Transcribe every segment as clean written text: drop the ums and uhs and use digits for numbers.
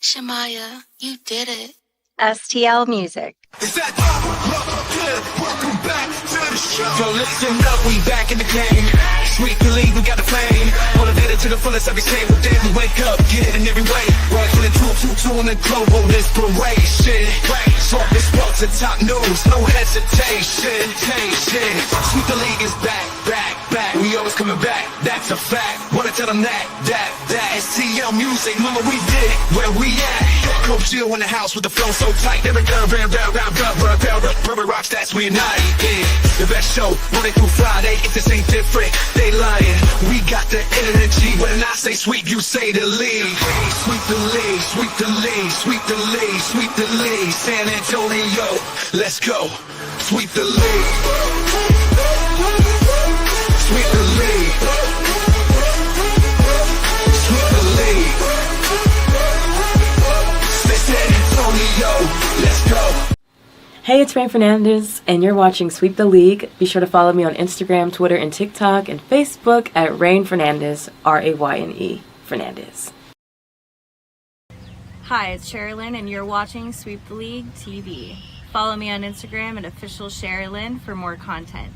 Shamaya, you did it. STL Music. Welcome back to the show. Yo, listen up, we back in the game. Sweep the league, we got the flame. Motivated to the fullest every single day. We wake up, get it in every way. Working in 222 in the global inspiration. Talk this sports and top news, no hesitation. Sweep the league is back. We always coming back, that's a fact. Wanna tell them that. STL Music, mama, we did it. Where we at? Coach Jill in the house with the flow so tight. Every Rebroadcast, we unite. Yeah, the best show, Monday through Friday. If this ain't different, they lying. We got the energy. When I say sweep, you say the league. Sweep the league, sweep the league, sweep the league, sweep the league. San Antonio, let's go. Sweep the league. Sweep the league. Sweep the league. San Antonio, let's go. Hey, it's Rain Fernandez, and you're watching Sweep the League. Be sure to follow me on Instagram, Twitter, and TikTok, and Facebook at Rain Fernandez, Rayne Fernandez. Hi, it's Sherilyn, and you're watching Sweep the League TV. Follow me on Instagram at official Sherilyn for more content.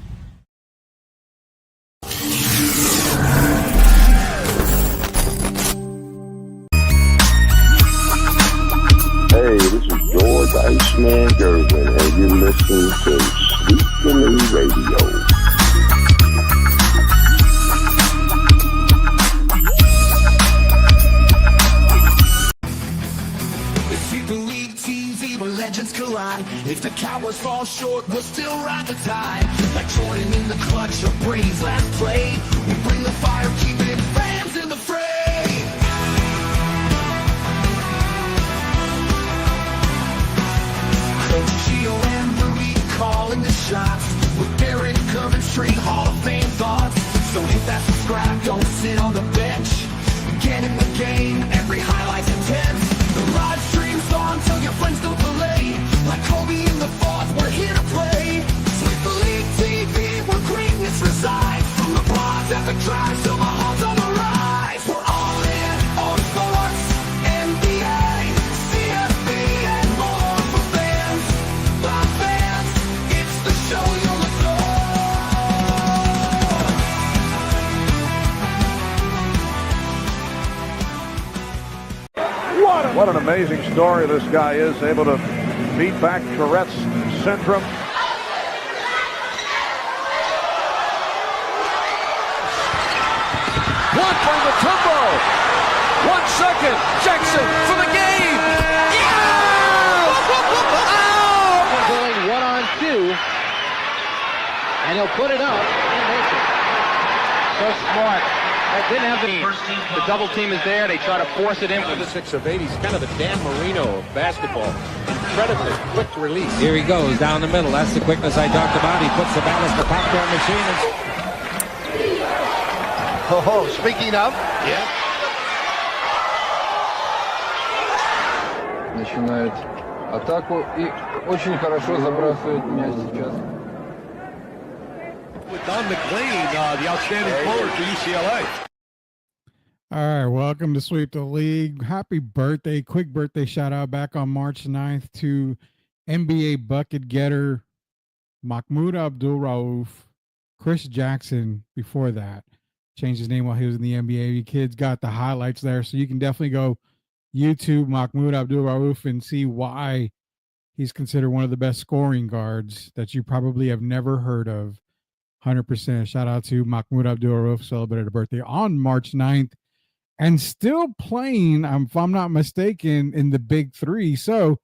Hey, this is George Iceman Gervin, and you're listening to Sweep the League Radio. Sweep the league teams, evil legends collide. If the Cowboys fall short, we'll still ride the tide. Like Jordan in the clutch of Brady's last play. We bring the fire, keeping fans in the fray. Gio and Rudy calling the shots. With Derek Coventry, Hall of Fame thoughts. So hit that subscribe, don't sit on the bench. Get in the game, every highlight's intense. The live stream's on, tell your friends don't delay. Like Kobe in the fourth, we're here to play. Sweep the League TV, where greatness resides. From the pods at the drive, till the Hall's on the rise. We're all in on sports, NBA, CFB, and more for fans. By fans, it's the show you'll adore. What an amazing story this guy is, able to beat back Tourette's syndrome. Blocked by Matumbo. 1 second. Jackson for the game. Yeah! Going 1-on-2. And he'll put it up and make it. So smart. That didn't have the double team is there. They try to force it in. For the 6 of 8, he's kind of the Dan Marino of basketball. Incredibly quick release. Here he goes down the middle. That's the quickness I talked about. He puts the ball in the popcorn machine. Oh, speaking of. Yeah. Начинает атаку и очень хорошо забрасывает мяч сейчас. With Don McLean, the outstanding forward for UCLA. All right, welcome to Sweep the League. Happy birthday. Quick birthday shout out back on March 9th to NBA bucket getter Mahmoud Abdul-Rauf, Chris Jackson before that. Changed his name while he was in the NBA. You kids got the highlights there, so you can definitely go YouTube Mahmoud Abdul-Rauf and see why he's considered one of the best scoring guards that you probably have never heard of. 100%. Shout out to Mahmoud Abdul-Rauf, celebrated a birthday on March 9th and still playing, if I'm not mistaken, in the Big Three. So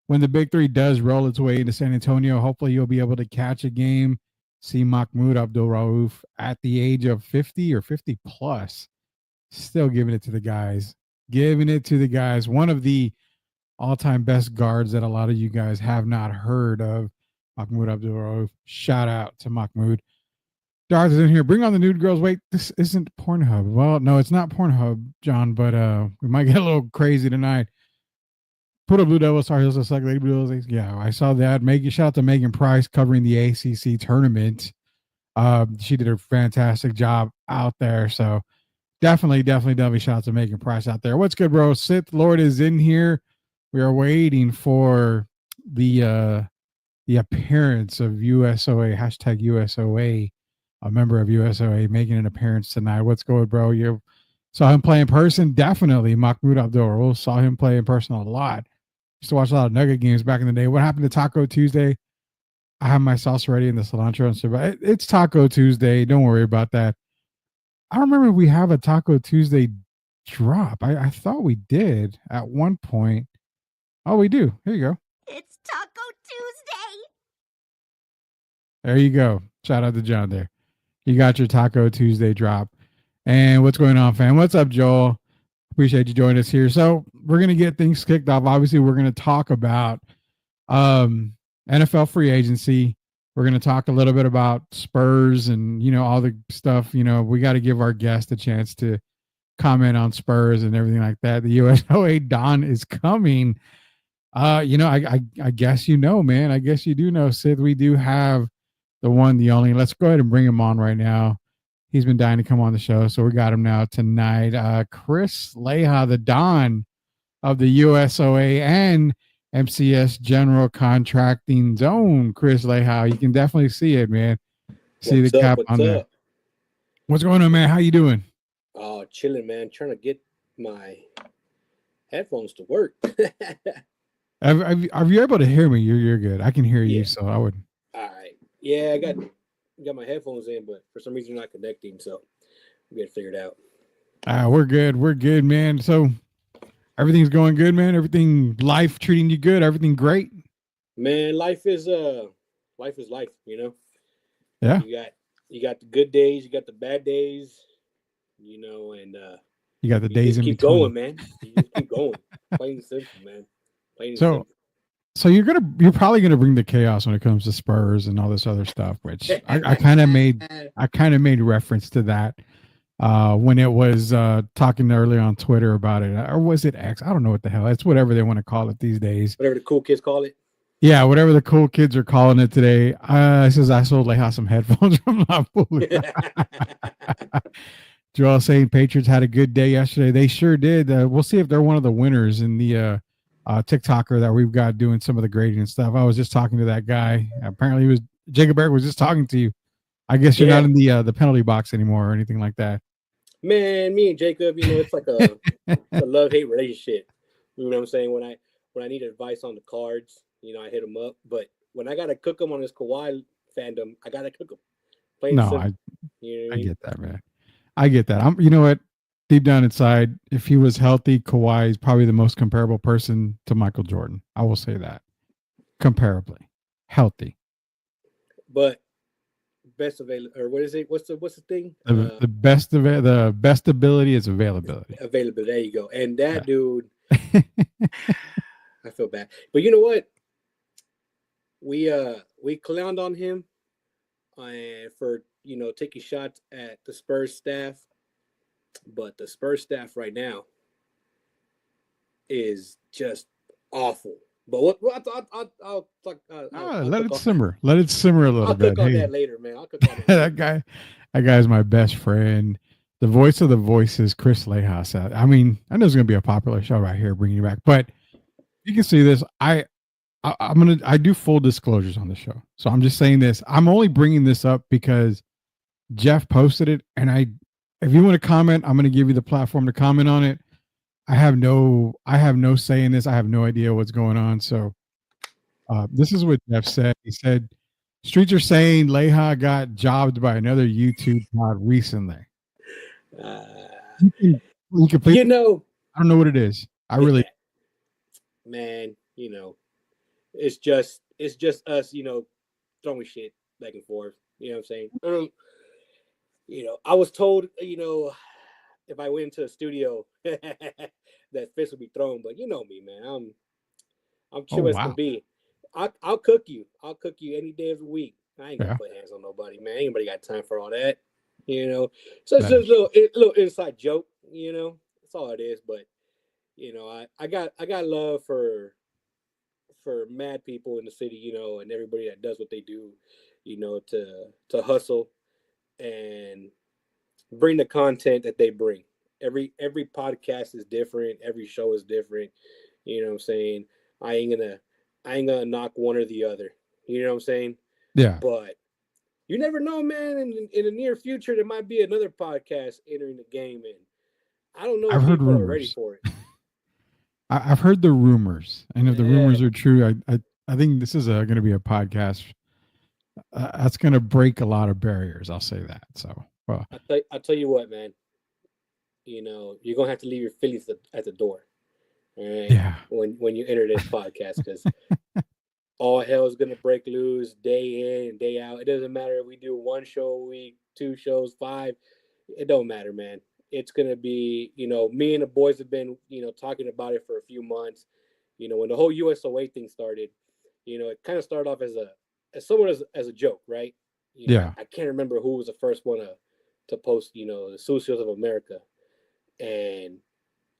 when the Big Three does roll its way into San Antonio, hopefully you'll be able to catch a game, see Mahmoud Abdul-Rauf at the age of 50 or 50 plus, still giving it to the guys. One of the all-time best guards that a lot of you guys have not heard of, Mahmoud Abdul-Rauf. Shout out to Mahmoud. Darth is in here. Bring on the nude girls. Wait, this isn't Pornhub. Well, no, it's not Pornhub, John, but we might get a little crazy tonight. Put a Blue Devils, Star Heels, Select Lady Blue Devils. Yeah, I saw that. Shout out to Megan Price covering the ACC tournament. She did a fantastic job out there. So definitely shout out to Megan Price out there. What's good, bro? Sith Lord is in here. We are waiting for the appearance of USOA, hashtag USOA, a member of USOA making an appearance tonight. What's going, bro? You saw him play in person? Definitely. Mahmoud Abdul saw him play in person a lot. Used to watch a lot of Nugget games back in the day. What happened to Taco Tuesday? I have my sauce ready in the cilantro and stuff. It's Taco Tuesday. Don't worry about that. I don't remember if we have a Taco Tuesday drop. I thought we did at one point. Oh, we do. Here you go. It's Taco Tuesday. There you go. Shout out to John there. You got your Taco Tuesday drop. And what's going on, fam? What's up, Joel? Appreciate you joining us here. So we're going to get things kicked off. Obviously, we're going to talk about NFL free agency. We're going to talk a little bit about Spurs and, all the stuff. We got to give our guest a chance to comment on Spurs and everything like that. The USOA Don is coming. I guess man. I guess you do know, Sid. We do have the one, the only. Let's go ahead and bring him on right now. He's been dying to come on the show, so we got him now tonight. Chris Leija, the Don of the USOA and MCS General Contracting Zone. Chris Leija, you can definitely see it, man. See the cap on there. What's going on, man? How you doing? Oh, chilling, man. Trying to get my headphones to work. Are you able to hear me? You're good. I can hear you, so I would. All right. Yeah, I got my headphones in, but for some reason they're not connecting, so we got to figure it out. We're good. We're good, man. So everything's going good, man. Life treating you good. Everything great. Man, life is life, Yeah. You got the good days, you got the bad days, and you got the days in keep between. going, man. You just keep going. Plain and simple, man. Plain and simple. So you're probably gonna bring the chaos when it comes to Spurs and all this other stuff, which I kind of made reference to that when it was talking earlier on Twitter about it, or was it X? I don't know what the hell. It's whatever they want to call it these days. Whatever the cool kids call it. Yeah, whatever the cool kids are calling it today. Says I sold Leija some headphones from La Joel saying Patriots had a good day yesterday. They sure did. We'll see if they're one of the winners in the TikToker that we've got doing some of the grading and stuff. I was just talking to that guy. Apparently, Jacob Eric was just talking to you. I guess you're not in the penalty box anymore or anything like that. Man, me and Jacob, it's like a love-hate relationship. You know what I'm saying? When I need advice on the cards, I hit him up. But when I gotta cook him on this Kawhi fandom, I gotta cook him. I get that, man. I get that. You know what? Deep down inside, if he was healthy, Kawhi is probably the most comparable person to Michael Jordan. I will say that. Comparably. Healthy. But best available, or what is it? What's the thing? The best ability is availability. Availability. There you go. And that dude, I feel bad. But you know what? We clowned on him for taking shots at the Spurs staff. But the Spurs staff right now is just awful. But I'll talk. Let it simmer. Let it simmer a little bit. I'll cook on that later, man. I'll cook on that. that guy's my best friend. The voice of the voices, Chris Leija. I mean, I know it's gonna be a popular show right here, bringing you back. But you can see this. I do full disclosures on the show, so I'm just saying this. I'm only bringing this up because Jeff posted it, and if you want to comment, I'm going to give you the platform to comment on it. I have no say in this. I have no idea what's going on. So this is what Jeff said. He said, streets are saying Leija got jobbed by another YouTube pod recently. You completely, I don't know what it is. Man, it's just us, throwing shit back and forth. You know what I'm saying? I was told, if I went into a studio that fists would be thrown, but you know me, man. I'm chill as can be. I'll cook you. I'll cook you any day of the week. I ain't gonna put hands on nobody, man. Ain't nobody got time for all that. So it's just a little inside joke, That's all it is. But I got love for mad people in the city, and everybody that does what they do, to hustle and bring the content that they bring. every podcast is different. Every show is different. You know what I'm saying? I ain't gonna knock one or the other. You know what I'm saying? Yeah. But you never know, man. In the near future, there might be another podcast entering the game, and I don't know I've if heard people are ready rumors. for it. I've heard the rumors, and if the Yeah. rumors are true, I think this is going to be a podcast that's going to break a lot of barriers. I'll say that. So, well, I tell you what, man. You know, you're gonna have to leave your feelings at the door. All right. yeah, When you enter this podcast, because all hell is gonna break loose day in and day out. It doesn't matter if we do one show a week, 2 shows, 5. It don't matter, man. It's gonna be, you know, me and the boys have been, you know, talking about it for a few months. You know, when the whole USOA thing started, you know, it kind of started off as somewhat as a joke, right? You know, yeah, I can't remember who was the first one to post, you know, the Sucios of America, and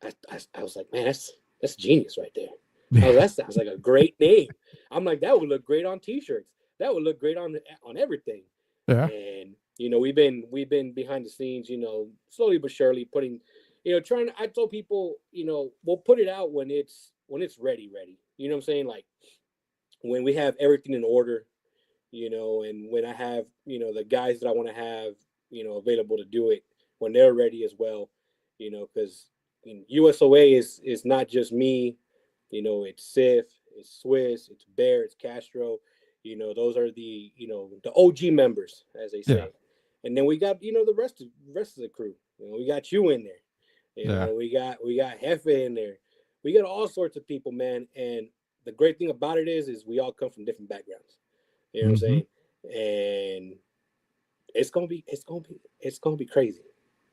I was like, man, that's genius right there. That sounds like a great name. I'm like, that would look great on T-shirts. That would look great on everything. yeah. And you know, we've been behind the scenes, you know, slowly but surely putting, you know, trying. I told people, you know, we'll put it out when it's ready. You know what I'm saying? Like when we have everything in order, you know, and when I have, you know, the guys that I want to have, you know, available to do it when they're ready as well, you know, because USOA is not just me, you know, it's Sif, it's Swiss, it's Bear, it's Castro, you know, those are the, you know, the OG members, as they say. Yeah. And then we got, you know, the rest of the crew. You know, we got you in there. You Yeah. know, we got Hefe in there. We got all sorts of people, man. And the great thing about it is we all come from different backgrounds. You know what I'm saying? And it's gonna be crazy.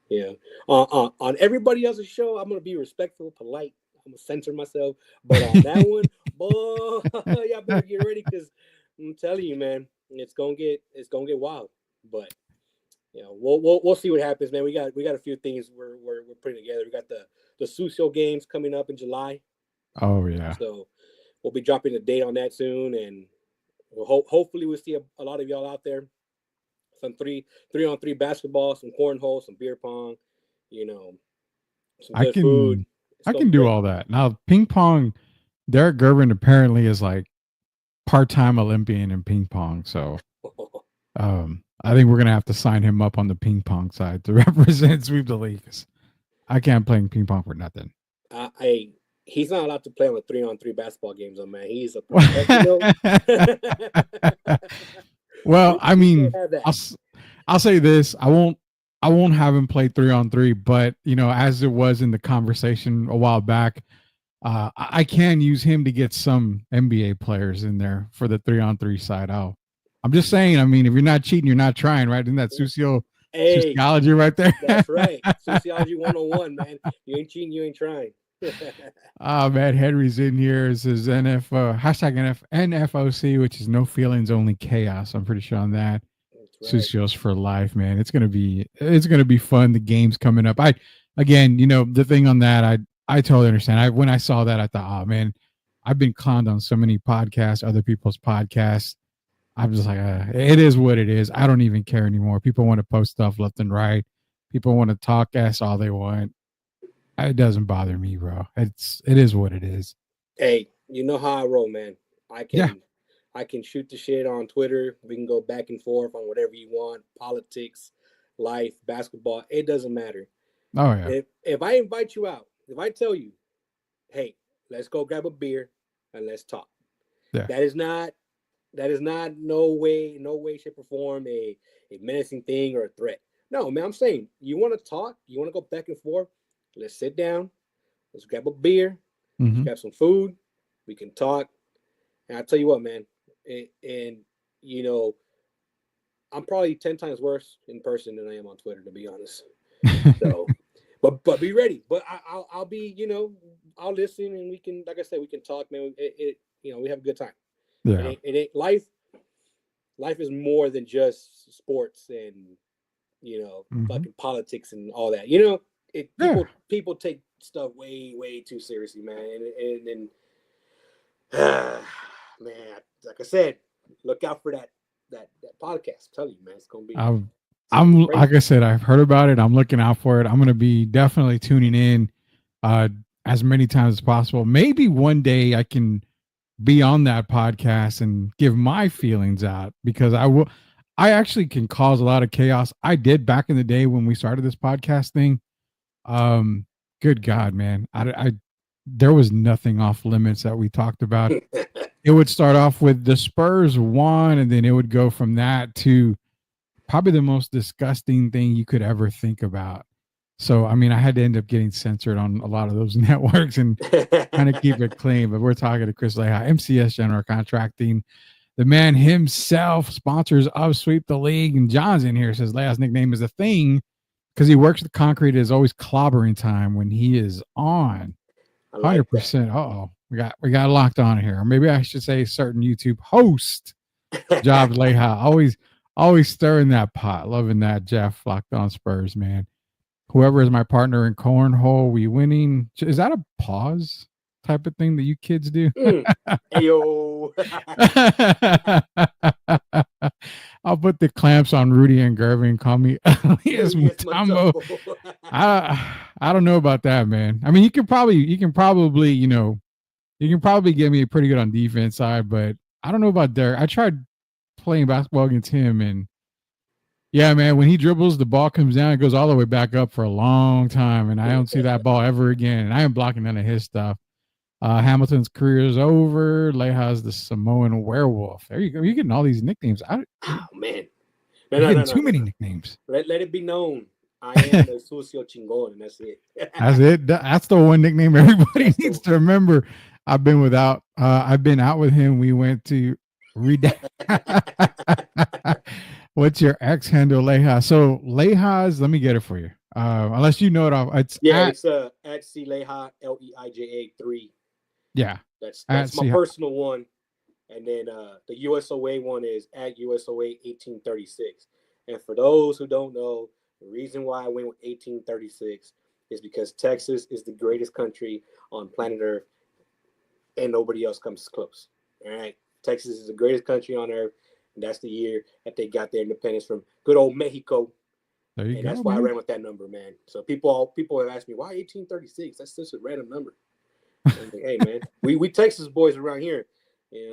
Yeah. On everybody else's show, I'm gonna be respectful, polite. I'm gonna censor myself. But on that one, boy, y'all better get ready because I'm telling you, man, it's gonna get wild. But you know, we'll see what happens, man. We got a few things we're putting together. We got the Sucio games coming up in July. Oh yeah. So we'll be dropping a date on that soon, and hopefully we'll see a lot of y'all out there. Some 3-on-3 basketball, some cornhole, some beer pong, you know, some good food. I can do all that. Now, ping pong, Derek Gervin apparently is like part-time Olympian in ping pong. So I think we're going to have to sign him up on the ping pong side to represent Sweep the League. I can't play ping pong for nothing. He's not allowed to play on the 3-on-3 basketball games, though, man. He's a professional. Well, I mean, I'll say this: I won't have him play 3-on-3, but you know, as it was in the conversation a while back, I can use him to get some NBA players in there for the 3-on-3 side. I'm just saying. I mean, if you're not cheating, you're not trying, right? Isn't that sociology right there? That's right, sociology 101, man. You ain't cheating, you ain't trying. Matt Henry's in here. It says NFOC, which is no feelings, only chaos. I'm pretty sure on that. Right. Sucios for life, man. It's gonna be fun. The game's coming up. Again, you know, the thing on that, I totally understand. When I saw that, I thought, oh man, I've been clowned on so many podcasts, other people's podcasts. I'm just like, it is what it is. I don't even care anymore. People want to post stuff left and right. People want to talk ass all they want. It doesn't bother me, bro. It is what it is. Hey, you know how I roll, man. I can shoot the shit on Twitter. We can go back and forth on whatever you want. Politics, life, basketball. It doesn't matter. Oh yeah. If I invite you out, if I tell you, hey, let's go grab a beer and let's talk. Yeah. That is not no way, shape, or form a menacing thing or a threat. No, man, I'm saying you want to talk, you want to go back and forth. Let's sit down. Let's grab a beer. Let's grab some food. We can talk. And I'll tell you what, man. And you know, I'm probably 10 times worse in person than I am on Twitter, to be honest. So, but be ready. But I'll be, you know, I'll listen and we can, like I said, we can talk, man. You know, we have a good time. Yeah. It ain't life. Life is more than just sports and, you know, fucking politics and all that. You know. People take stuff way too seriously, man, and man, like I said, look out for that podcast. I'm telling you, man, it's gonna be. Like I said, I've heard about it. I'm looking out for it. I'm going to be definitely tuning in as many times as possible. Maybe one day I can be on that podcast and give my feelings out, because I actually can cause a lot of chaos. I did back in the day when we started this podcast thing. Good God, man. There was nothing off limits that we talked about. It would start off with the Spurs won, and then it would go from that to probably the most disgusting thing you could ever think about. So, I mean, I had to end up getting censored on a lot of those networks and kind of keep it clean. But we're talking to Chris Leija, MCS General Contracting, the man himself, sponsors of Sweep the League. And John's in here, says Leija's nickname is a thing because he works with concrete. Is always clobbering time when he is on. 100%. Uh-oh. We got locked on here. Or maybe I should say certain YouTube host job. Leija always stirring that pot. Loving that, Jeff. Locked on Spurs, man. Whoever is my partner in cornhole, we winning. Is that a pause type of thing that you kids do? Ayo. I'll put the clamps on Rudy and Gervin and call me Elias Mutombo. I don't know about that, man. I mean, you can probably, you can probably get me pretty good on defense side, but I don't know about Derek. I tried playing basketball against him, and yeah, man, when he dribbles, the ball comes down, it goes all the way back up for a long time, and I don't see that ball ever again. And I am blocking none of his stuff. Hamilton's career is over. Leija's the Samoan werewolf. There you go. You're getting all these nicknames. Oh man, too many nicknames. Let it be known, I am the Sucio Chingon, and that's it. That's it. That's the one nickname everybody needs to remember. I've been out with him. We went to What's your X handle, Leija? So Leija's, let me get it for you. Unless you know it off. It's at C Leija, Leija 3. Yeah. That's my personal one. And then the USOA one is at USOA 1836. And for those who don't know, the reason why I went with 1836 is because Texas is the greatest country on planet Earth, and nobody else comes close. All right. Texas is the greatest country on Earth, and that's the year that they got their independence from good old Mexico. There you go. That's why I ran with that number, man. So people have asked me, why 1836? That's just a random number. Like, hey, man, we Texas boys around here,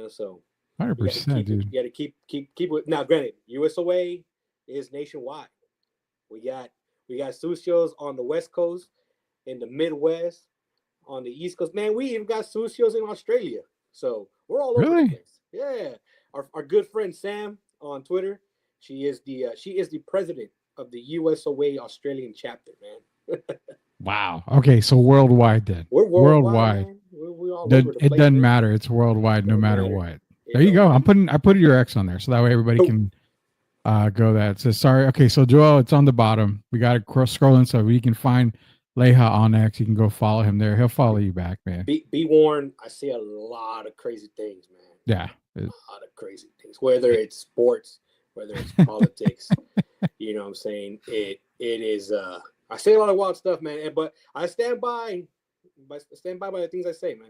so 100%, dude. You got to keep it. Now, granted, USOA is nationwide. We got Sucios on the West Coast, in the Midwest, on the East Coast. Man, we even got Sucios in Australia. So we're all over the place. Yeah. Our good friend Sam on Twitter, she is the president of the USOA Australian chapter, man. Wow. Okay, so worldwide then. We're worldwide. We're all over the place, it doesn't matter. It's worldwide, no matter what. There you go. I put your X on there, so that way everybody can go that. It says sorry. Okay, so Joel, it's on the bottom. We got to scroll in so we can find Leija on X. You can go follow him there. He'll follow you back, man. Be warned. I see a lot of crazy things, man. Yeah. A lot of crazy things. Whether it's sports, whether it's politics, you know what I'm saying? It is I say a lot of wild stuff, man, but I stand by the things I say, man.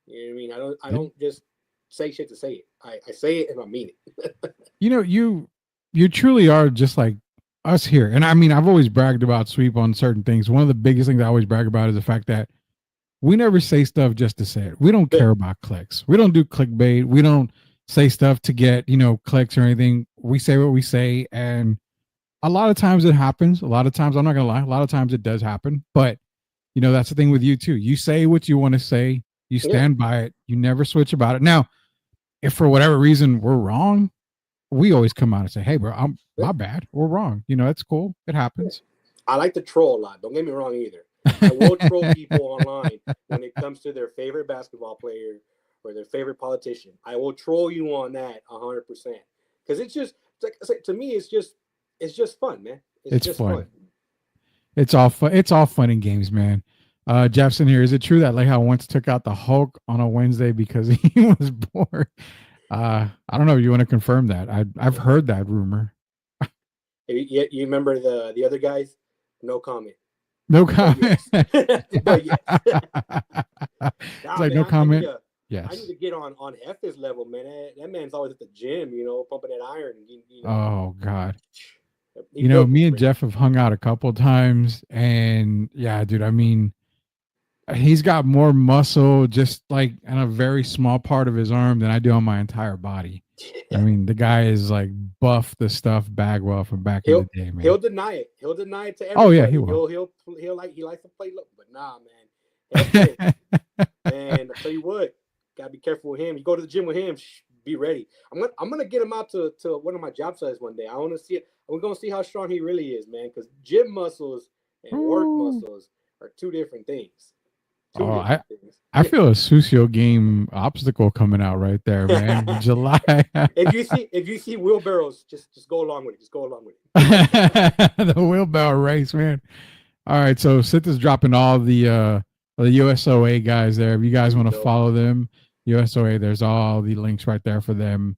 You know what I mean? I don't just say shit to say it. I say it and I mean it. You truly are just like us here. And I mean, I've always bragged about Sweep on certain things. One of the biggest things I always brag about is the fact that we never say stuff just to say it. We don't care about clicks. We don't do clickbait. We don't say stuff to get, clicks or anything. We say what we say. And a lot of times it happens. A lot of times, I'm not going to lie, a lot of times it does happen. But, that's the thing with you too. You say what you want to say. You stand by it. You never switch about it. Now, if for whatever reason we're wrong, we always come out and say, hey, bro, my bad. We're wrong. That's cool. It happens. I like to troll a lot. Don't get me wrong either. I will troll people online when it comes to their favorite basketball player or their favorite politician. I will troll you on that 100%. Because it's just, like I said, to me, it's just fun, man. It's just fun. It's all fun. It's all fun and games, man. Jeffson here. Is it true that Leija once took out the Hulk on a Wednesday because he was bored? I don't know if you want to confirm that. I've heard that rumor. You remember the other guys? No comment. No comment. But yes. It's like no comment. Yes. I need to get on Hef's level, man. That man's always at the gym, pumping that iron. Oh God. He You know, built me and different. Jeff have hung out a couple times, and yeah, dude, I mean, he's got more muscle just like on a very small part of his arm than I do on my entire body. I mean, the guy is like buff the stuff Bagwell from back in the day, man. He'll deny it. He'll deny it to everybody. Oh yeah, he will. He likes to play low, but nah, man. He'll play. And I tell you what, gotta be careful with him. You go to the gym with him, be ready. I'm gonna get him out to one of my job sites one day. I want to see it. We're gonna see how strong he really is, man. Because gym muscles and work muscles are two different things. I feel a Susio game obstacle coming out right there, man. In July. if you see wheelbarrows, just go along with it. Just go along with it. The wheelbarrow race, man. All right, so Sith is dropping all the USOA guys there. If you guys want to follow them, USOA, there's all the links right there for them.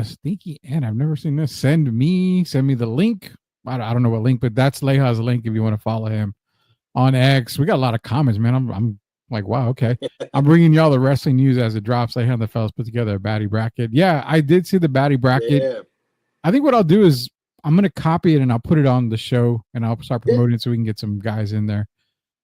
Stinky and I've never seen this. Send me the link. I don't know what link, but that's Leija's link if you want to follow him on X. We got a lot of comments, man. I'm like, wow, okay. I'm bringing y'all the wrestling news as it drops. Leija and the fellas put together a baddie bracket. Yeah, I did see the baddie bracket. Yeah. I think what I'll do is I'm going to copy it and I'll put it on the show and I'll start promoting it so we can get some guys in there.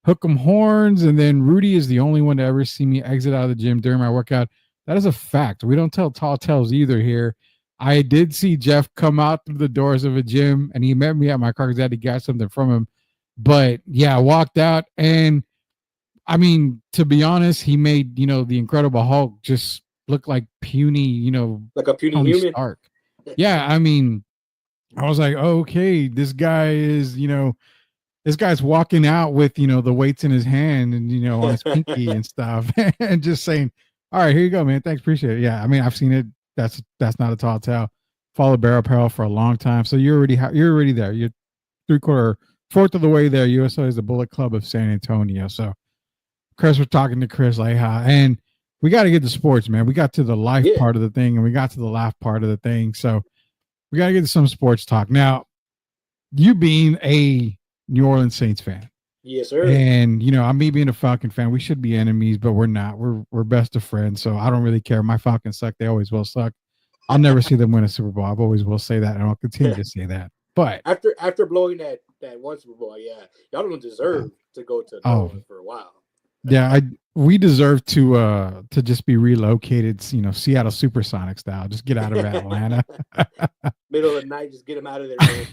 Hook 'em horns. And then Rudy is the only one to ever see me exit out of the gym during my workout. That is a fact. We don't tell tall tales either here. I did see Jeff come out through the doors of a gym and he met me at my car because I had to get something from him. But yeah, I walked out and I mean, to be honest, he made, the Incredible Hulk just look like puny, like a puny Tony human. Stark. Yeah, I mean, I was like, oh, okay, this guy is, this guy's walking out with, the weights in his hand and, on his pinky and stuff and just saying, all right, here you go, man. Thanks. Appreciate it. Yeah. I mean, I've seen it. That's not a tall tale. Follow Barrel Apparel for a long time. So you're already there. You're fourth of the way there. USO is the Bullet Club of San Antonio. So Chris, we're talking to Chris Leija, and we got to get to sports, man. We got to the life part of the thing and we got to the laugh part of the thing. So we got to get to some sports talk. Now, you being a New Orleans Saints fan. Yes, sir. And, I'm me being a Falcon fan. We should be enemies, but we're not. We're best of friends. So I don't really care. My Falcons suck. They always will suck. I'll never see them win a Super Bowl. I've always will say that, and I'll continue to say that. But after blowing that one Super Bowl, yeah, y'all don't deserve to go to New Orleans for a while. Yeah, we deserve to just be relocated, Seattle Supersonic style. Just get out of Atlanta. Middle of the night, just get them out of there, man.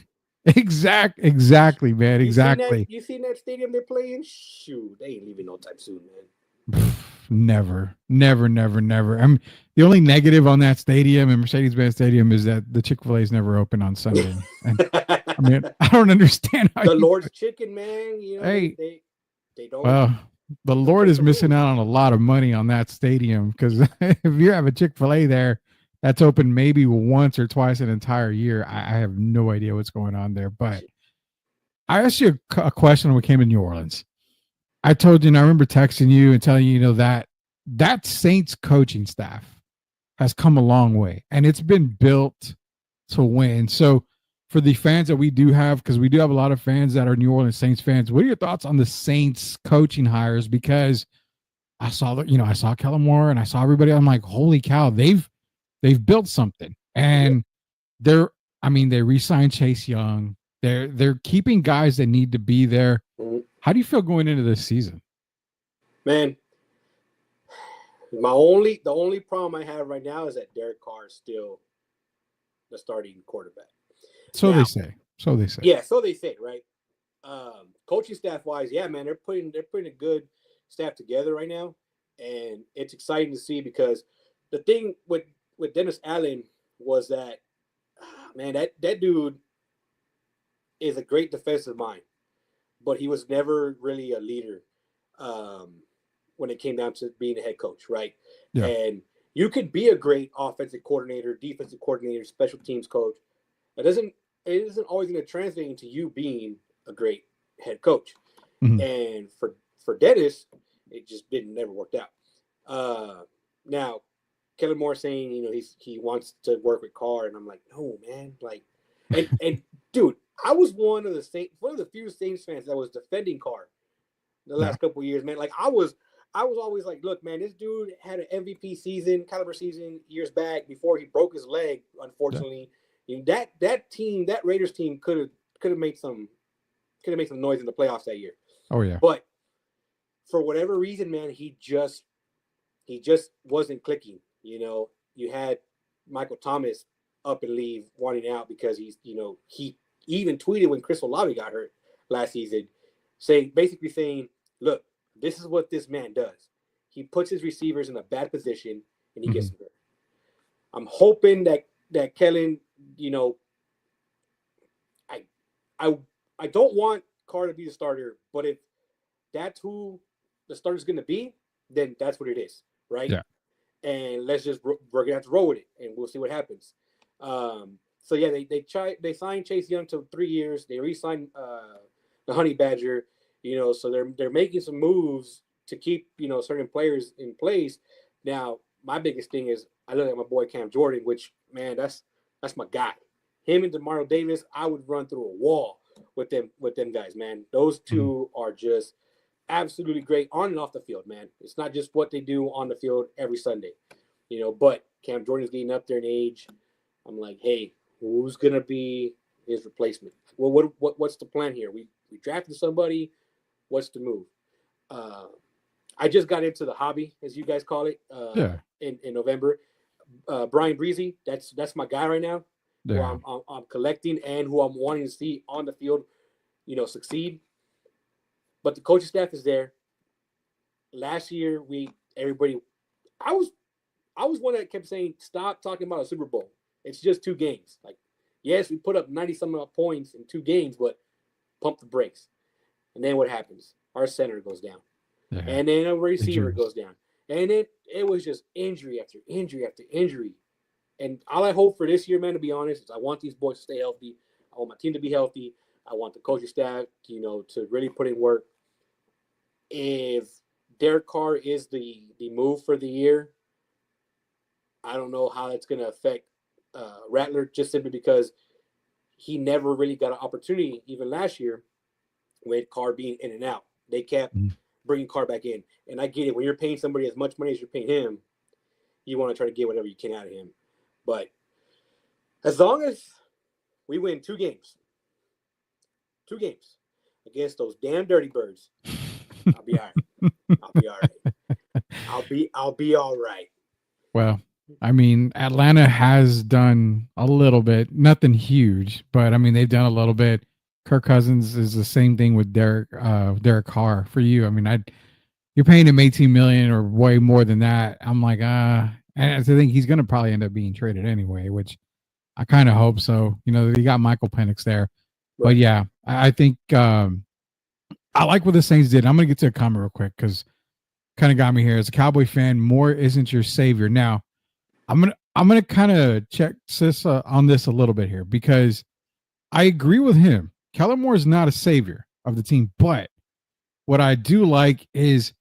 Exactly, man. Exactly. You seen that stadium they're playing? Shoot, they ain't leaving no time soon, man. Never. The only negative on that stadium and Mercedes-Benz Stadium is that the Chick-fil-A is never open on Sunday. And, I mean, I don't understand how the Lord's Chicken, man. Hey, they don't. Well, the Lord is missing out on a lot of money on that stadium because if you have a Chick-fil-A there that's open maybe once or twice an entire year, I have no idea what's going on there. But I asked you a question when we came to New Orleans. I told you, and I remember texting you and telling you, that Saints coaching staff has come a long way, and it's been built to win. So for the fans that we do have, because we do have a lot of fans that are New Orleans Saints fans, what are your thoughts on the Saints coaching hires? Because I saw I saw Kellen Moore and I saw everybody. I'm like, holy cow, they've built something, and they re-signed Chase Young. They're keeping guys that need to be there. How do you feel going into this season? Man, the only problem I have right now is that Derek Carr is still the starting quarterback. So they say. Yeah, so they say, right? Coaching staff wise, yeah, man, they're putting a good staff together right now, and it's exciting to see because the thing with Dennis Allen was that, man, that dude is a great defensive mind, but he was never really a leader when it came down to being a head coach, right? Yeah. And you could be a great offensive coordinator, defensive coordinator, special teams coach. It isn't always going to translate into you being a great head coach. Mm-hmm. And for Dennis, it just never worked out. Now, Kellen Moore saying, he wants to work with Carr, and I'm like, no, man, like, and dude, I was one of the few Saints fans that was defending Carr the last couple of years, man. Like I was always like, look, man, this dude had an MVP season, caliber season years back before he broke his leg, unfortunately. You know, that Raiders team could have made some noise in the playoffs that year. Oh yeah. But for whatever reason, man, he just wasn't clicking. You know, you had Michael Thomas up and leave, wanting out because he even tweeted when Chris Olave got hurt last season, basically saying, look, this is what this man does. He puts his receivers in a bad position and he gets hurt. I'm hoping that Kellen, you know, I don't want Carr to be the starter, but if that's who the starter is going to be, then that's what it is, right? Yeah. And we're gonna have to roll with it, and we'll see what happens. So yeah, they signed Chase Young to 3 years. They re-signed the Honey Badger, you know, so they're making some moves to keep, you know, certain players in place. Now, my biggest thing is I look at my boy Cam Jordan, which, man, that's my guy. Him and DeMario Davis, I would run through a wall with them guys, man. Those two are just absolutely great on and off the field, man. It's not just what they do on the field every Sunday, you know, but Cam Jordan's getting up there in age. I'm like, hey, who's going to be his replacement? Well, what's the plan here? We drafted somebody. What's the move? I just got into the hobby, as you guys call it, in November. Brian Breezy, that's my guy right now. Yeah. Who I'm collecting and who I'm wanting to see on the field, you know, succeed. But the coaching staff is there. Last year, I was one that kept saying, stop talking about a Super Bowl. It's just 2 games. Like, yes, we put up 90-some points in 2 games, but pump the brakes. And then what happens? Our center goes down. Yeah. And then a receiver goes down. And it was just injury after injury after injury. And all I hope for this year, man, to be honest, is I want these boys to stay healthy. I want my team to be healthy. I want the coaching staff, you know, to really put in work. If Derek Carr is the move for the year, I don't know how that's going to affect Rattler, just simply because he never really got an opportunity, even last year, with Carr being in and out. They kept bringing Carr back in. And I get it. When you're paying somebody as much money as you're paying him, you want to try to get whatever you can out of him. But as long as we win 2 games against those damn Dirty Birds, I'll be all right. I'll be all right. Well, I mean, Atlanta has done a little bit, nothing huge, but I mean, they've done a little bit. Kirk Cousins is the same thing with Derek Carr for you. I mean, you're paying him $18 million or way more than that. I'm like, and I think he's going to probably end up being traded anyway, which I kind of hope so. You know, you got Michael Penix there, but yeah, I think I like what the Saints did. I'm going to get to a comment real quick because kind of got me here. As a Cowboy fan, Moore isn't your savior. Now, I'm gonna kind of check Sis on this a little bit here because I agree with him. Kellen Moore is not a savior of the team, but what I do like is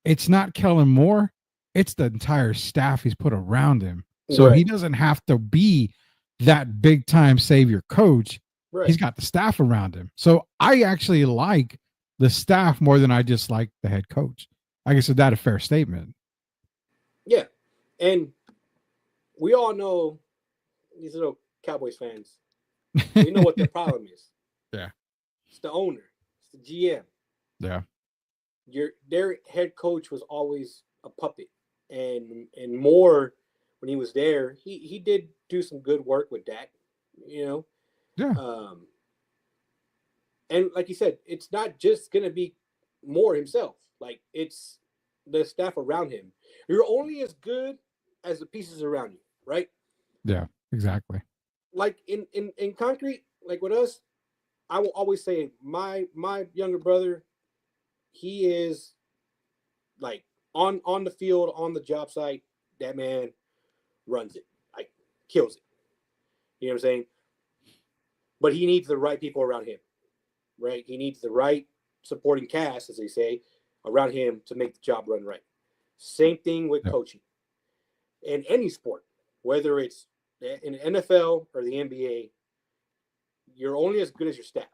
it's not Kellen Moore, it's the entire staff he's put around him. So he doesn't have to be that big time savior coach. Right. He's got the staff around him. So I actually like the staff more than I just like the head coach. I guess is that a fair statement? Yeah. And we all know these little Cowboys fans. We know what their problem is. Yeah. It's the owner. It's the GM. Yeah. Their head coach was always a puppet. And Moore, when he was there, he did do some good work with Dak, you know? Yeah. And like you said, it's not just going to be Moore himself. Like, it's the staff around him. You're only as good as the pieces around you, right? Yeah, exactly. Like in concrete, like with us, I will always say my younger brother, he is like on the field, on the job site, that man runs it, like kills it. You know what I'm saying? But he needs the right people around him, right? He needs the right supporting cast, as they say, around him to make the job run right. Same thing with coaching. In any sport, whether it's in the NFL or the NBA, you're only as good as your staff.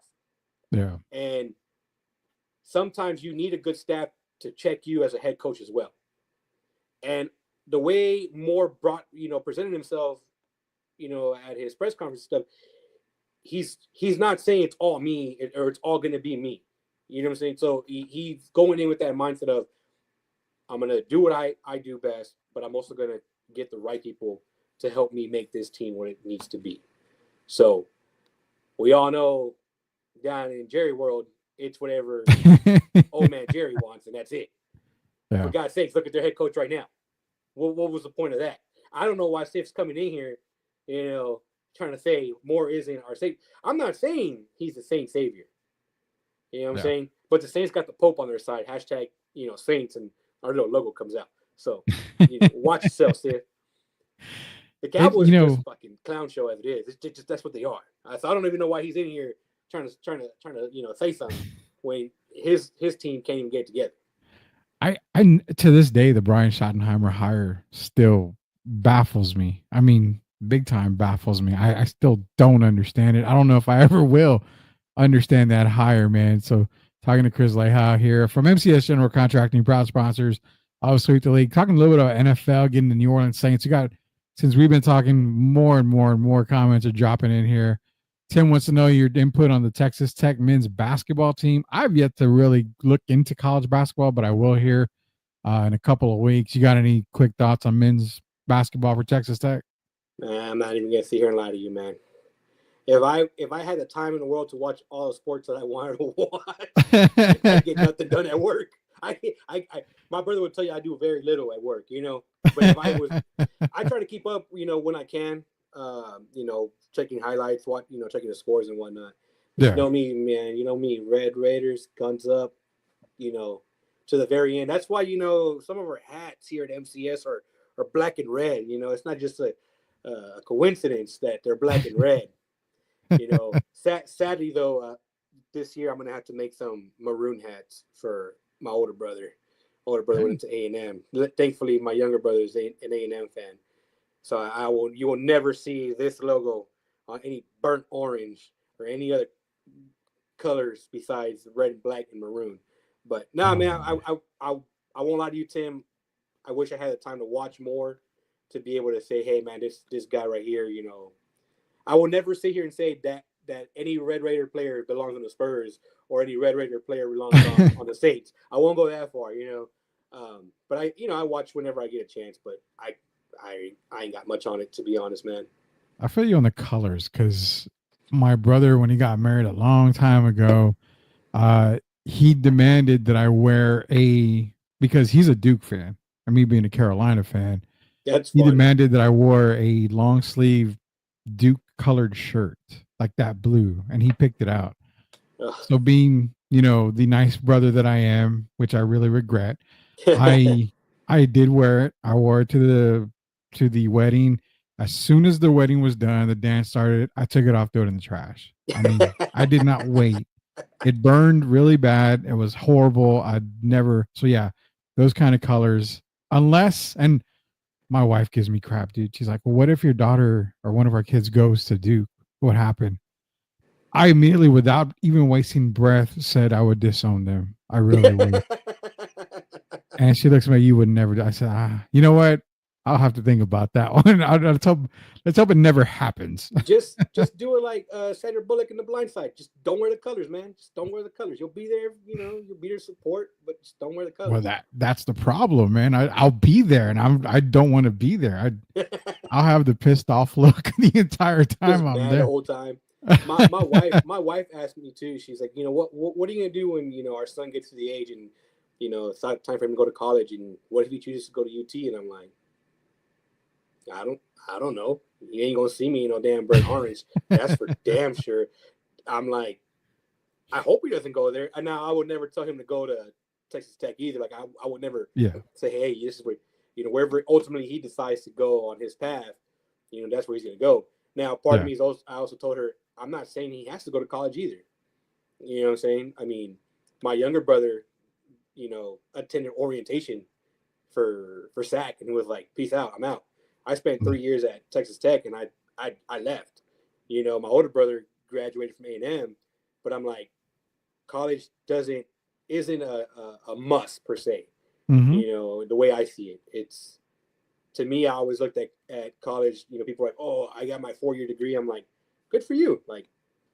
Yeah. And sometimes you need a good staff to check you as a head coach as well. And the way Moore presented himself, at his press conference stuff, he's not saying it's all me or it's all going to be me. You know what I'm saying? So he's going in with that mindset of, I'm going to do what I do best, but I'm also going to get the right people to help me make this team what it needs to be. So we all know down in Jerry world, it's whatever old man Jerry wants, and that's it. Yeah. For God's sakes, look at their head coach right now. What was the point of that? I don't know why Stiff's coming in here, trying to say more isn't our savior. I'm not saying he's the Saint savior. You know what I'm saying? But the Saints got the Pope on their side. Hashtag, Saints, and our little logo comes out. So watch yourself, Stiff. The Cowboys are just a fucking clown show as it is. It's just that's what they are. So I don't even know why he's in here trying to say something when his team can't even get together. I to this day, the Brian Schottenheimer hire still baffles me. I mean, big time baffles me. I still don't understand it. I don't know if I ever will understand that hire, man. So talking to Chris Leija here from MCS General Contracting, proud sponsors of Sweep the League. Talking a little bit about NFL, getting the New Orleans Saints. Since we've been talking, more and more comments are dropping in here. Tim wants to know your input on the Texas Tech men's basketball team. I've yet to really look into college basketball, but I will here in a couple of weeks. You got any quick thoughts on men's basketball for Texas Tech? I'm not even gonna sit here and lie to you, man. If I had the time in the world to watch all the sports that I wanted to watch, I'd get nothing done at work. My brother would tell you I do very little at work, But if I try to keep up, when I can, checking highlights, checking the scores and whatnot. Yeah. You know me, man. You know me, Red Raiders, guns up, to the very end. That's why, some of our hats here at MCS are black and red. It's not just a coincidence that they're black and red. Sadly though, this year I'm gonna have to make some maroon hats for my older brother. Went into A&M. Thankfully, my younger brother is an A&M fan, so you will never see this logo on any burnt orange or any other colors besides red, black, and maroon. But man, I won't lie to you, Tim. I wish I had the time to watch more to be able to say, hey, man, this guy right here, I will never sit here and say that any Red Raider player belongs on the Spurs or any Red Raider player belongs on the Saints. I won't go that far, But I watch whenever I get a chance, but I ain't got much on it, to be honest, man. I feel you on the colors because my brother, when he got married a long time ago, he demanded that I wear because he's a Duke fan, and me being a Carolina fan. He demanded that I wore a long sleeve Duke colored shirt like that blue, and he picked it out. Ugh. So being, the nice brother that I am, which I really regret, I did wear it. I wore it to the wedding. As soon as the wedding was done, the dance started, I took it off, threw it in the trash. I mean, I did not wait. It burned really bad. It was horrible. So yeah, those kind of colors, unless, and my wife gives me crap, dude. She's like, well, what if your daughter or one of our kids goes to Duke? What happened? I immediately, without even wasting breath, said I would disown them. I really would. And she looks at me, you would never do. I said, you know what? I'll have to think about that one. Let's hope it never happens. Just do it like Sandra Bullock in The Blind Side. Just don't wear the colors, man. Just don't wear the colors. You'll be there, you'll be there to support, but just don't wear the colors. Well, that's the problem, man. I'll be there, and I don't want to be there. I'll have the pissed off look the entire time I'm there. The whole time. My wife asked me too. She's like, what are you gonna do when our son gets to the age and it's time for him to go to college, and what if he chooses to go to UT? And I'm like, I don't know. You ain't gonna see me in no damn burnt orange. That's for damn sure. I'm like, I hope he doesn't go there. And now I would never tell him to go to Texas Tech either. Like I would never say, hey, this is where wherever ultimately he decides to go on his path, that's where he's gonna go. Now, part of me is also, I also told her I'm not saying he has to go to college either. You know what I'm saying? I mean, my younger brother, attended orientation for SAC and was like, peace out, I'm out. I spent 3 years at Texas Tech and I left. My older brother graduated from A&M, but I'm like, college isn't a must per se. Mm-hmm. The way I see it, to me, I always looked at college. You know, people are like, "Oh, I got my 4-year degree." I'm like, "Good for you! Like,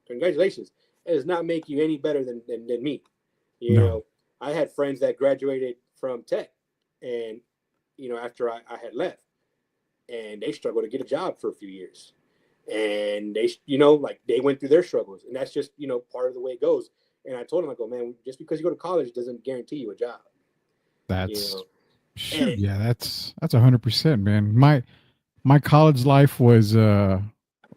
congratulations." It does not make you any better than me. You know, I had friends that graduated from tech, and you know, after I had left, and they struggled to get a job for a few years, and they, you know, like they went through their struggles, and that's just, you know, part of the way it goes. And I told them, I go, man, just because you go to college doesn't guarantee you a job. That's you know? shoot, yeah, that's 100%, man. My college life was a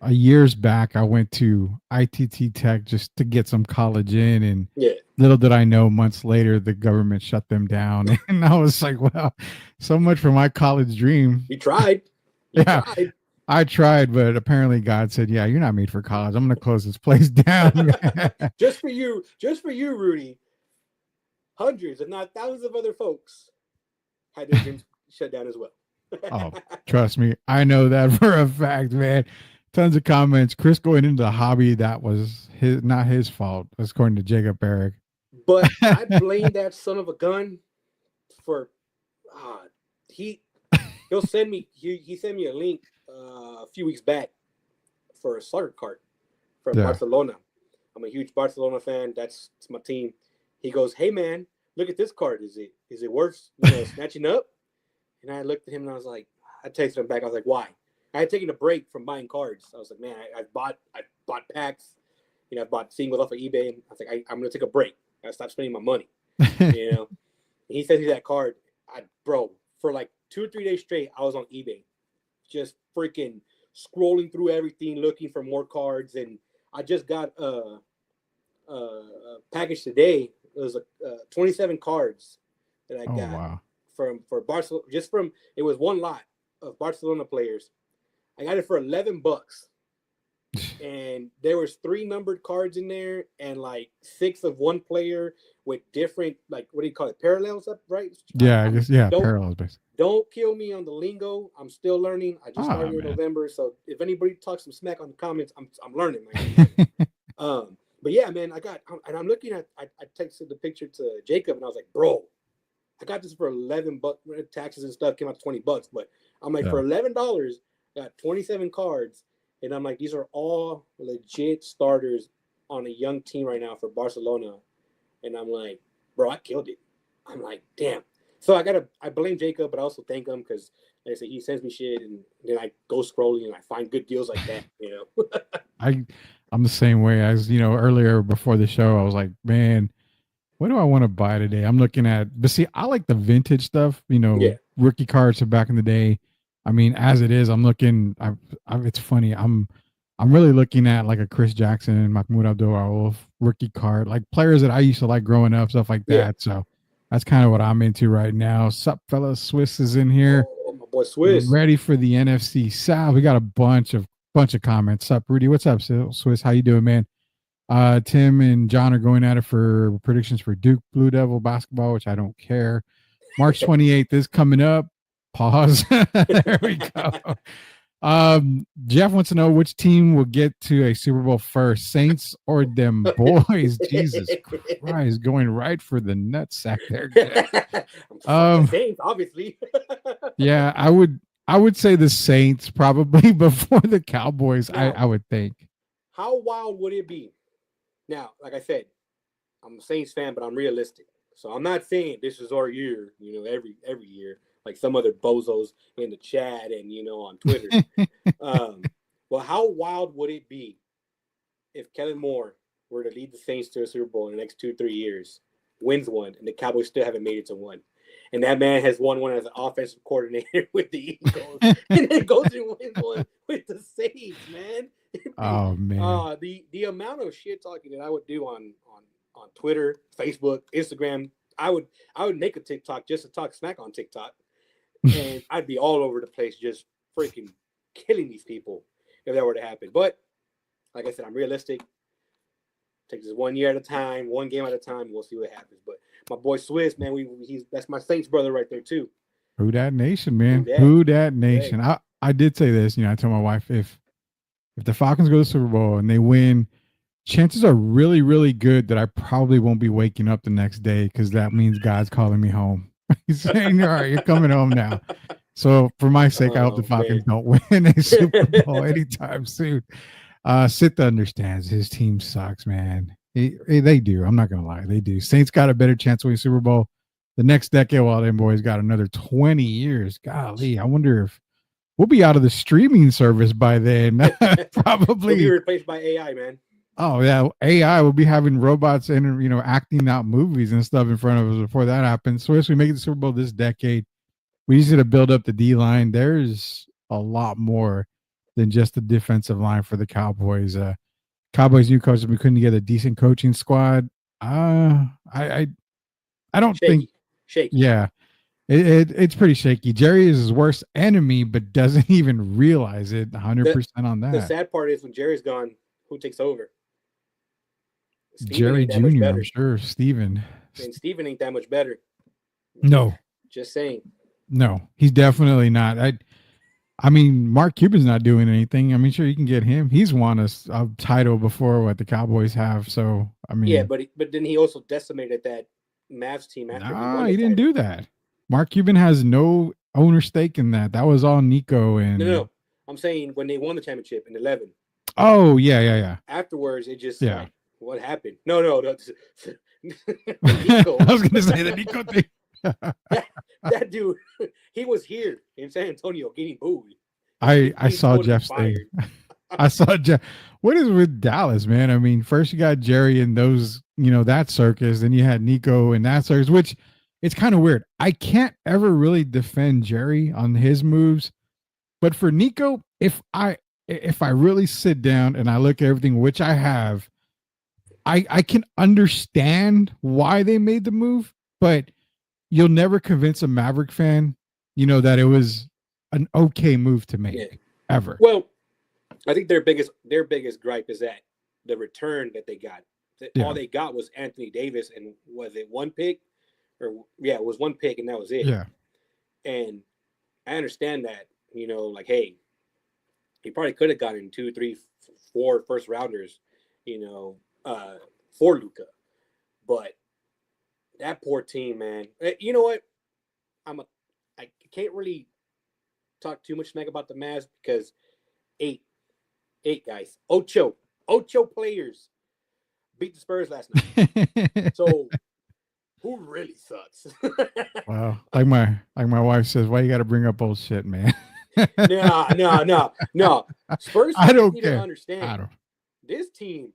years back. I went to ITT Tech just to get some college in, and little did I know, months later the government shut them down, and I was like, "Well, so much for my college dream." You tried, tried. I tried, but apparently God said, "Yeah, you're not made for college. I'm going to close this place down." just for you, Rudy. Hundreds, if not thousands, of other folks had their dreams shut down as well. Oh, trust me, I know that for a fact, man. Tons of comments. Chris going into the hobby that was not his fault, according to Jacob Eric. But I blame that son of a gun for he'll send me he sent me a link a few weeks back for a soccer card from Barcelona. I'm a huge Barcelona fan. It's my team. He goes, "Hey man, look at this card. Is it worth snatching up?" And I looked at him and I was like, I texted him back. I was like, "Why?" I had taken a break from buying cards. I was like, "Man, I bought packs. You know, I bought singles off of eBay." And I was like, I'm gonna take a break. I stopped spending my money. You know. And he sent me that card. For like 2 or 3 days straight, I was on eBay, just freaking scrolling through everything, looking for more cards. And I just got a package today. It was 27 cards that I got for Barcelona. It was one lot of Barcelona players. I got it for $11, and there was 3 numbered cards in there, and like 6 of one player with different, like, what do you call it, parallels up, right? Yeah, I guess parallels basically. Don't kill me on the lingo. I'm still learning. I just started in November, so if anybody talks some smack on the comments, I'm learning. But yeah, man, I'm looking at. I texted the picture to Jacob, and I was like, "Bro, I got this for $11. Taxes and stuff came out to $20, but I'm like, for $11, got 27 cards, and I'm like, these are all legit starters on a young team right now for Barcelona, and I'm like, bro, I killed it. I'm like, damn." So I blame Jacob, but I also thank him because, like I said, he sends me shit, and then I go scrolling and I find good deals like that, you know. I'm the same way. As you know, earlier before the show, I was like, man, what do I want to buy today? I'm looking at, but see, I like the vintage stuff, you know, rookie cards from back in the day. I mean, as it is, I'm looking. It's funny. I'm really looking at like a Chris Jackson, Mahmoud Abdul-Rauf rookie card, like players that I used to like growing up, stuff like that. So that's kind of what I'm into right now. Sup, fellas? Swiss is in here. Oh, my boy Swiss. Ready for the NFC South. We got a bunch of comments. Sup, Rudy? What's up, Swiss? How you doing, man? Tim and John are going at it for predictions for Duke Blue Devil basketball, which I don't care. March 28th is coming up. Pause. There we go. Jeff wants to know which team will get to a Super Bowl first, Saints or them boys. Jesus Christ, going right for the nutsack there. Saints, obviously. Yeah, I would say the Saints probably before the Cowboys. Now, I would think. How wild would it be? Now, like I said, I'm a Saints fan, but I'm realistic. So I'm not saying this is our year, you know, every year, like some other bozos in the chat and, you know, on Twitter. Well, how wild would it be if Kellen Moore were to lead the Saints to a Super Bowl in the next 2-3 years, wins one, and the Cowboys still haven't made it to one? And that man has won one as an offensive coordinator with the Eagles, and then goes and wins one with the Saints, man. Oh man! The amount of shit talking that I would do on Twitter, Facebook, Instagram, I would make a TikTok just to talk smack on TikTok, and I'd be all over the place just freaking killing these people if that were to happen. But like I said, I'm realistic. Take this 1 year at a time, one game at a time. We'll see what happens. But my boy Swiss, man, that's my Saints brother right there too. Who that nation, man? Who that nation? Hey. I did say this. You know, I told my wife if the Falcons go to the Super Bowl and they win, chances are really, really good that I probably won't be waking up the next day because that means God's calling me home. He's saying, "All right, you're coming home now." So for my sake, I hope the Oh, Falcons man. don't win a Super Bowl anytime soon. Sith understands his team sucks, man. They do. I'm not gonna lie, they do. Saints got a better chance to win Super Bowl the next decade, while them boys got another 20 years. Golly, I wonder if we'll be out of the streaming service by then. Probably. We'll be replaced by AI, man. Oh yeah, AI will be having robots and acting out movies and stuff in front of us before that happens. So as we make the Super Bowl this decade, we just got to build up the D line. There's a lot more than just the defensive line for the Cowboys. Cowboys new coach, we couldn't get a decent coaching squad. I don't think. Shaky. Yeah, it's pretty shaky. Jerry is his worst enemy, but doesn't even realize it. 100% on that. The sad part is when Jerry's gone, who takes over? Jerry Jr. I'm sure. Steven. And Steven ain't that much better. No. Just saying. No, he's definitely not. I mean, Mark Cuban's not doing anything. I mean, sure, you can get him. He's won a title before what the Cowboys have. So, I mean. Yeah, but then he also decimated that Mavs team after he didn't do that. Mark Cuban has no owner stake in that. That was all Nico and. No. I'm saying when they won the championship in 11. Oh, yeah. Afterwards, it just like, what happened? No. Nico. I was going to say the Nico thing. that dude, he was here in San Antonio getting booed. I saw Jeff's thing. I saw Jeff. What is with Dallas, man? I mean, first you got Jerry and those, that circus. Then you had Nico and that circus, which it's kind of weird. I can't ever really defend Jerry on his moves. But for Nico, if I really sit down and I look at everything, which I have, I can understand why they made the move, but you'll never convince a Maverick fan, that it was an okay move to make ever. Well, I think their biggest gripe is that the return that they got. All they got was Anthony Davis, and was it one pick? It was one pick, and that was it. Yeah. And I understand that, like, hey, he probably could have gotten 2, 3, 4 first rounders, for Luka. But that poor team, man. You know what? I can't really talk too much smack about the Mavs because 8 guys, ocho players beat the Spurs last night. So who really sucks? Wow. Like my wife says, why you got to bring up old shit, man? No. Spurs I don't need care. to understand. This team,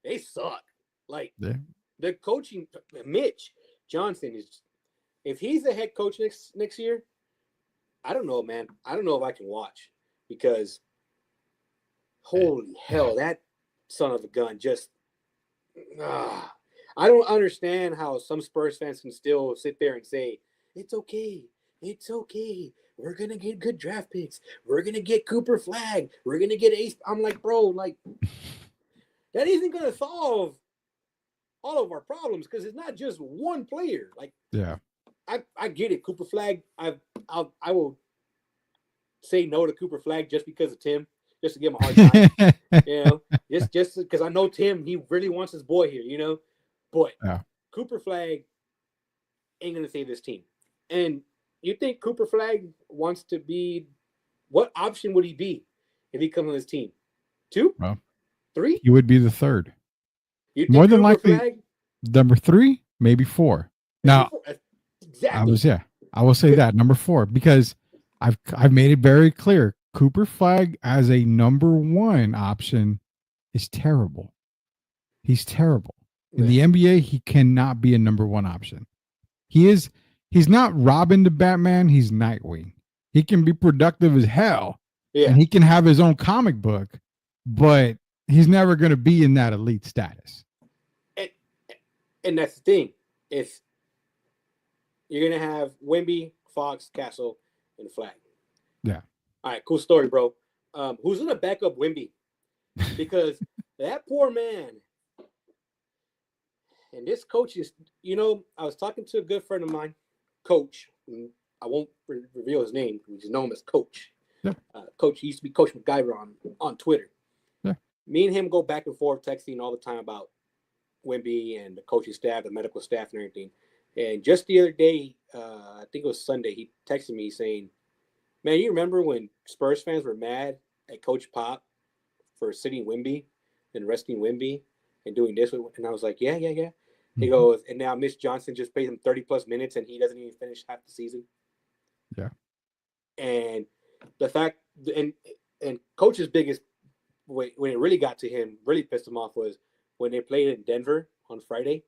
they suck. Like the coaching, Mitch Johnson is. If he's the head coach next year, I don't know, man. I don't know if I can watch because holy hell, that son of a gun just. I don't understand how some Spurs fans can still sit there and say it's okay. We're gonna get good draft picks. We're gonna get Cooper Flag. We're gonna get Ace. I'm like, bro, like that isn't gonna solve all of our problems because it's not just one player. Like, I get it. Cooper Flag. I will say no to Cooper Flag just because of Tim, just to give him a hard time. Just because I know Tim. He really wants his boy here. But Cooper Flag ain't gonna save this team. And you think Cooper Flag wants to be? What option would he be if he comes on his team? 2, 3? He would be the third. You think more than Cooper likely Flag? Number 3, maybe 4. Now, exactly. I will say that number 4 because I've made it very clear. Cooper Flag as a number 1 option is terrible. He's terrible. In the NBA, he cannot be a number 1 option. He's not Robin the Batman, he's Nightwing. He can be productive as hell. Yeah. And he can have his own comic book, but he's never going to be in that elite status. And that's the thing. If you're going to have Wemby, Fox, Castle, and Flag. Yeah. All right, cool story, bro. Who's going to back up Wemby? Because that poor man. And this coach is, I was talking to a good friend of mine, Coach. I won't reveal his name. We just know him as Coach. Yeah. Coach, he used to be Coach MacGyver on Twitter. Yeah. Me and him go back and forth texting all the time about Wemby and the coaching staff, the medical staff, and everything. And just the other day, I think it was Sunday, he texted me saying, Man, you remember when Spurs fans were mad at Coach Pop for sitting Wemby and resting Wemby and doing this? And I was like, yeah. He goes, and now Mitch Johnson just played him 30-plus minutes, and he doesn't even finish half the season. Yeah. And the fact, and Coach's biggest, when it really got to him, really pissed him off, was when they played in Denver on Friday,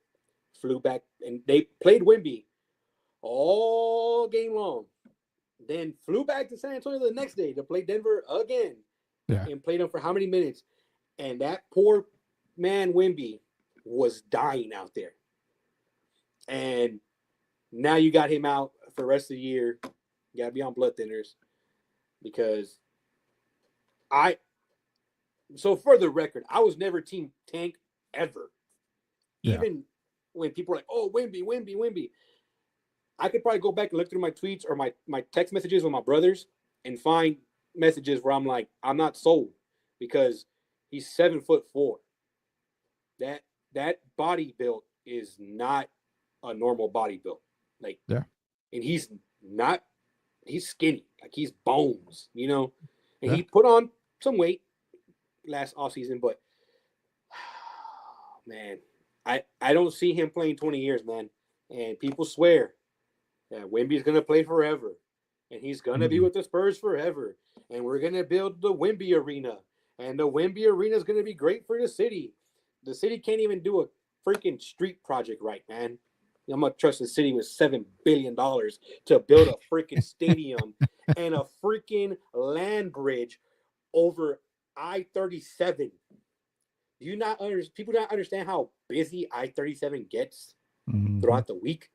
flew back, and they played Wemby all game long. Then flew back to San Antonio the next day to play Denver again. Yeah. And played him for how many minutes? And that poor man Wemby was dying out there. And now you got him out for the rest of the year. You got to be on blood thinners because so for the record, I was never team tank ever. Yeah. Even when people were like, oh, Wemby. I could probably go back and look through my tweets or my text messages with my brothers and find messages where I'm like, I'm not sold because he's 7'4". That body build is not a normal body build. Like, yeah. And he's skinny. Like, he's bones, you know? And he put on some weight last offseason, but man, I don't see him playing 20 years, man. And people swear that Wemby's going to play forever. And he's going to be with the Spurs forever. And we're going to build the Wemby Arena. And the Wemby Arena is going to be great for the city. The city can't even do a freaking street project right, man. I'm going to trust the city with $7 billion to build a freaking stadium and a freaking land bridge over I-37. Do you not people don't understand how busy I-37 gets throughout the week?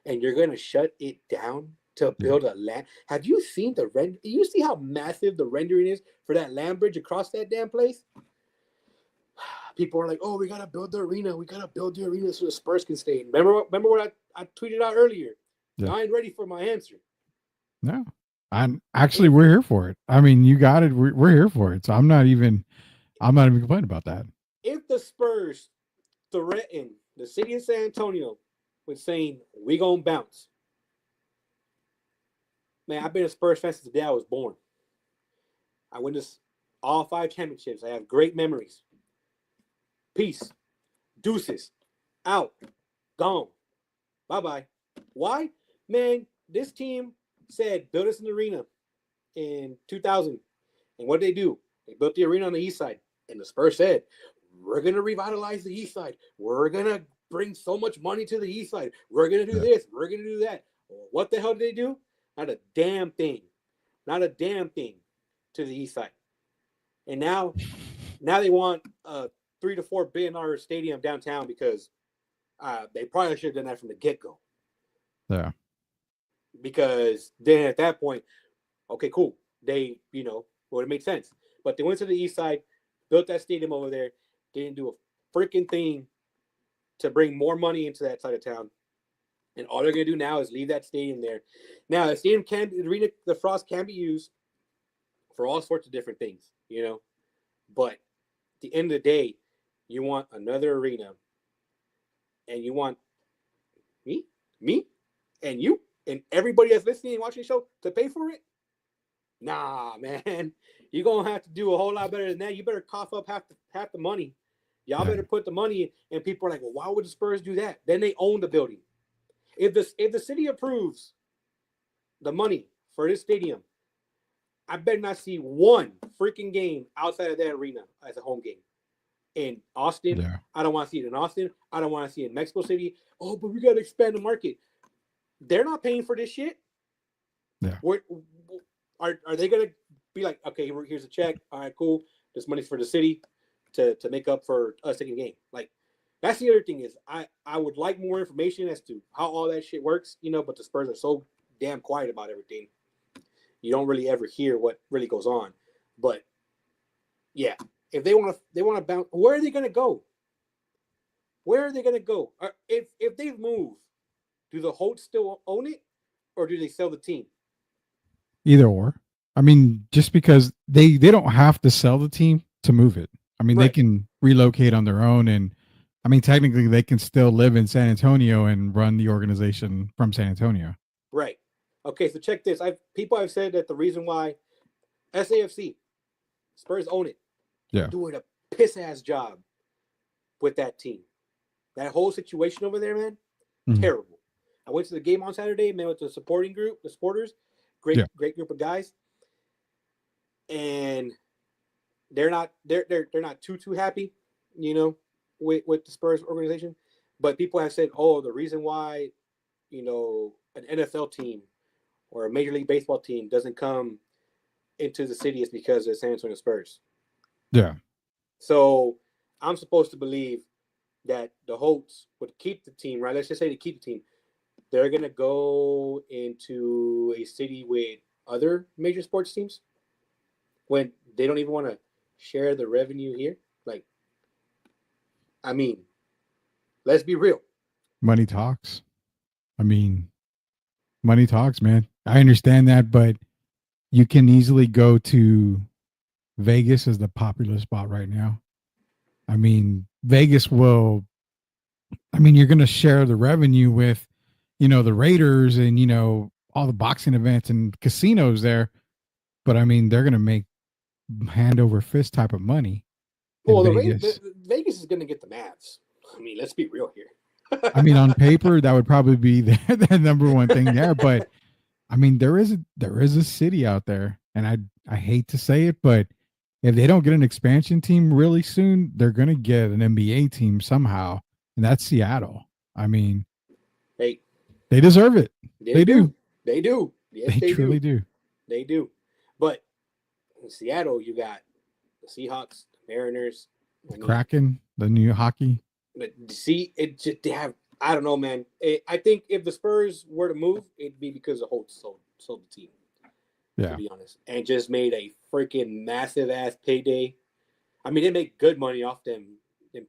And you're going to shut it down to build a land. Have you seen the render? You see how massive the rendering is for that land bridge across that damn place? People are like, oh, we got to build the arena. We got to build the arena so the Spurs can stay. Remember what I tweeted out earlier? Yeah. I ain't ready for my answer. No. We're here for it. I mean, you got it. We're here for it. So I'm not even complaining about that. If the Spurs threaten the city of San Antonio with saying, we going to bounce. Man, I've been a Spurs fan since the day I was born. I witnessed all 5 championships. I have great memories. Peace. Deuces. Out. Gone. Bye-bye. Why? Man, this team said, build us an arena in 2000. And what did they do? They built the arena on the east side. And the Spurs said, we're going to revitalize the east side. We're going to bring so much money to the east side. We're going to do this. We're going to do that. What the hell did they do? Not a damn thing. Not a damn thing to the east side. And now they want a $3 to $4 billion stadium downtown because they probably should have done that from the get-go. Yeah. Because then at that point, okay, cool. They, would have made sense. But they went to the east side, built that stadium over there. They didn't do a freaking thing to bring more money into that side of town. And all they're going to do now is leave that stadium there. Now, the stadium the Frost can be used for all sorts of different things, But at the end of the day, you want another arena. And you want me, and you, and everybody that's listening and watching the show to pay for it? Nah, man. You're going to have to do a whole lot better than that. You better cough up half the money. Y'all better put the money in. And people are like, well, why would the Spurs do that? Then they own the building. If the city approves the money for this stadium, I better not see one freaking game outside of that arena as a home game. In Austin, I don't want to see it in Austin. I don't want to see it in Mexico City. Oh, but we got to expand the market. They're not paying for this shit. Yeah. Are they going to be like, okay, here's a check. All right, cool. This money's for the city to make up for us taking a game. Like, that's the other thing is I would like more information as to how all that shit works, but the Spurs are so damn quiet about everything. You don't really ever hear what really goes on. But yeah, if they want to bounce, where are they going to go? Where are they going to go? If they move, do the Holts still own it, or do they sell the team? Either or. I mean, just because they don't have to sell the team to move it. I mean, They can relocate on their own, and I mean, technically, they can still live in San Antonio and run the organization from San Antonio. Right. Okay, so check this. People have said that the reason why SAFC Spurs own it. Yeah. They're doing a piss ass job with that team. That whole situation over there, man, terrible. I went to the game on Saturday, met with the supporting group, the supporters, great group of guys, and they're not too happy, you know, with the Spurs organization. But people have said, oh, the reason why, you know, an NFL team or a Major League Baseball team doesn't come into the city is because of the San Antonio Spurs. Yeah. So I'm supposed to believe that the Holtz would keep the team, right? Let's just say they keep the team. They're going to go into a city with other major sports teams when they don't even want to share the revenue here. Like, I mean, let's be real. Money talks. I mean, money talks, man. I understand that, but you can easily go to Vegas as the popular spot right now. I mean, Vegas will, I mean, you're going to share the revenue with, you know, the Raiders and, you know, all the boxing events and casinos there. But I mean, they're going to make hand over fist type of money. Well, Vegas is going to get the Mavs. I mean, let's be real here. I mean, on paper, that would probably be the number one thing there. But I mean, there is a city out there, and I hate to say it, but if they don't get an expansion team really soon, they're going to get an NBA team somehow, and that's Seattle. I mean, hey, they deserve it. They do. They do. Yes, they truly do. They do. But in Seattle, you got the Seahawks, the Mariners, the Kraken, the new hockey. But see, it just they have. I don't know, man. I think if the Spurs were to move, it'd be because the Holtz sold the team. Yeah. To be honest, and just made a freaking massive ass payday. I mean, they make good money off them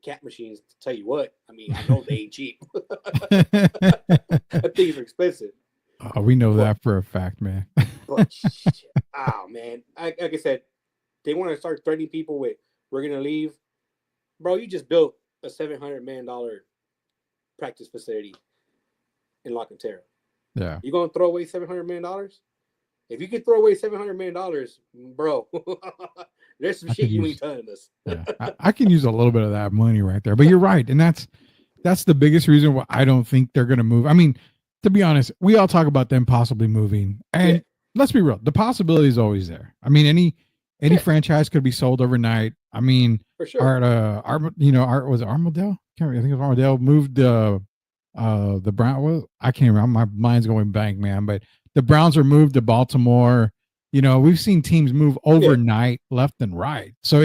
cat machines. To tell you what, I mean, I know they ain't cheap. Things are expensive. Oh, we know that for a fact, man. But man, like I said, they want to start threatening people with "we're gonna leave," bro. You just built a $700 million practice facility in La Cantera. Yeah, you gonna throw away $700 million? If you could throw away $700 million, bro, there's some shit you ain't telling us. Yeah, I can use a little bit of that money right there. But you're right, and that's the biggest reason why I don't think they're going to move. I mean, to be honest, we all talk about them possibly moving, and let's be real, the possibility is always there. I mean, any franchise could be sold overnight. I mean, for sure. Was it Armadale? I think it was Armadale moved the Brown. Well, I can't remember. My mind's going blank, man. But the Browns were moved to Baltimore. You know, we've seen teams move overnight, left and right. So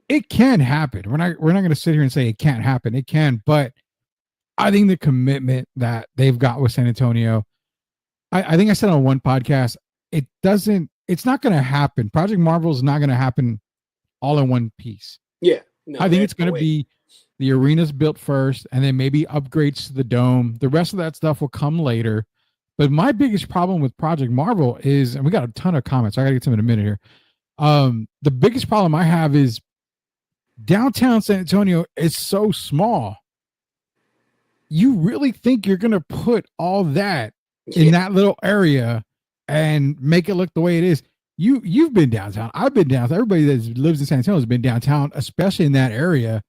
it can happen. We're not going to sit here and say it can't happen. It can, but I think the commitment that they've got with San Antonio, I think I said on one podcast, it's not going to happen. Project Marvel is not going to happen all in one piece. Yeah. No, I think it's going to be the arena's built first and then maybe upgrades to the dome. The rest of that stuff will come later. But my biggest problem with Project Marvel is, and we got a ton of comments. I got to get to them in a minute here. The biggest problem I have is downtown San Antonio is so small. You really think you're going to put all that in that little area and make it look the way it is? You've been downtown. I've been downtown. Everybody that lives in San Antonio has been downtown, especially in that area.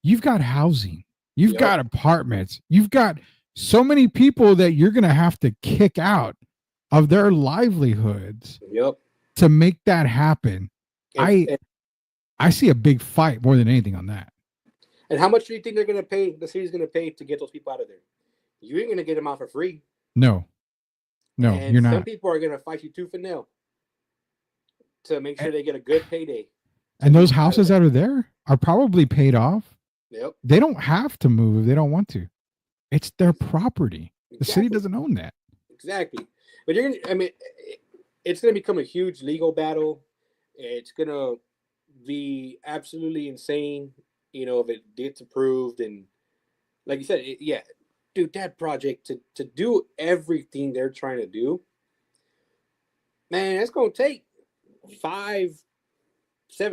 You've got housing. You've got apartments. You've got so many people that you're going to have to kick out of their livelihoods to make that happen. I see a big fight more than anything on that. And how much do you think they're going to pay? The city's going to pay to get those people out of there? You ain't going to get them out for free. No, and you're not. Some people are going to fight you tooth and nail to make sure they get a good payday. And those houses that are there are probably paid off. Yep. They don't have to move if they don't want to. It's their property. The city doesn't own that. Exactly. But it's going to become a huge legal battle. It's going to be absolutely insane, if it gets approved. And like you said, dude, that project to do everything they're trying to do, man, it's going to take 5-7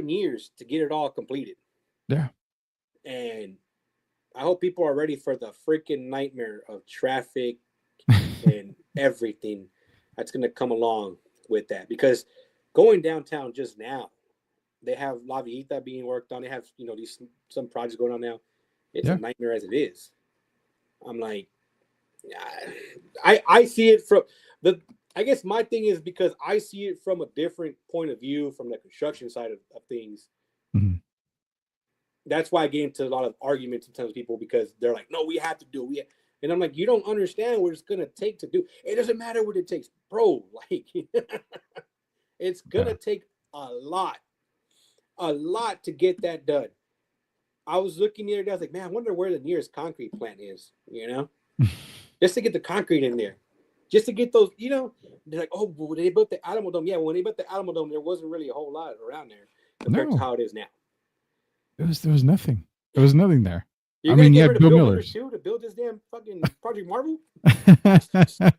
years to get it all completed. Yeah. And I hope people are ready for the freaking nightmare of traffic and everything. that's going to come along with that, because going downtown just now, they have La Villita being worked on. They have, some projects going on now. It's a nightmare as it is. I'm like, I see it from I guess my thing is because I see it from a different point of view from the construction side of things. Mm-hmm. That's why I get into a lot of arguments sometimes with people, because they're like, no, we have to do it. And I'm like, you don't understand what it's going to take to do. It doesn't matter what it takes, bro. Like, it's going to take a lot to get that done. I was looking the other day, I was like, man, I wonder where the nearest concrete plant is, just to get the concrete in there, just to get those, they're like, oh, well, they built the Alamo Dome. Yeah, when they built the Alamo Dome, there wasn't really a whole lot around there compared to how it is now. There was nothing. There was nothing there. You're gonna get rid of Bill Millers too to build this damn fucking Project Marvel?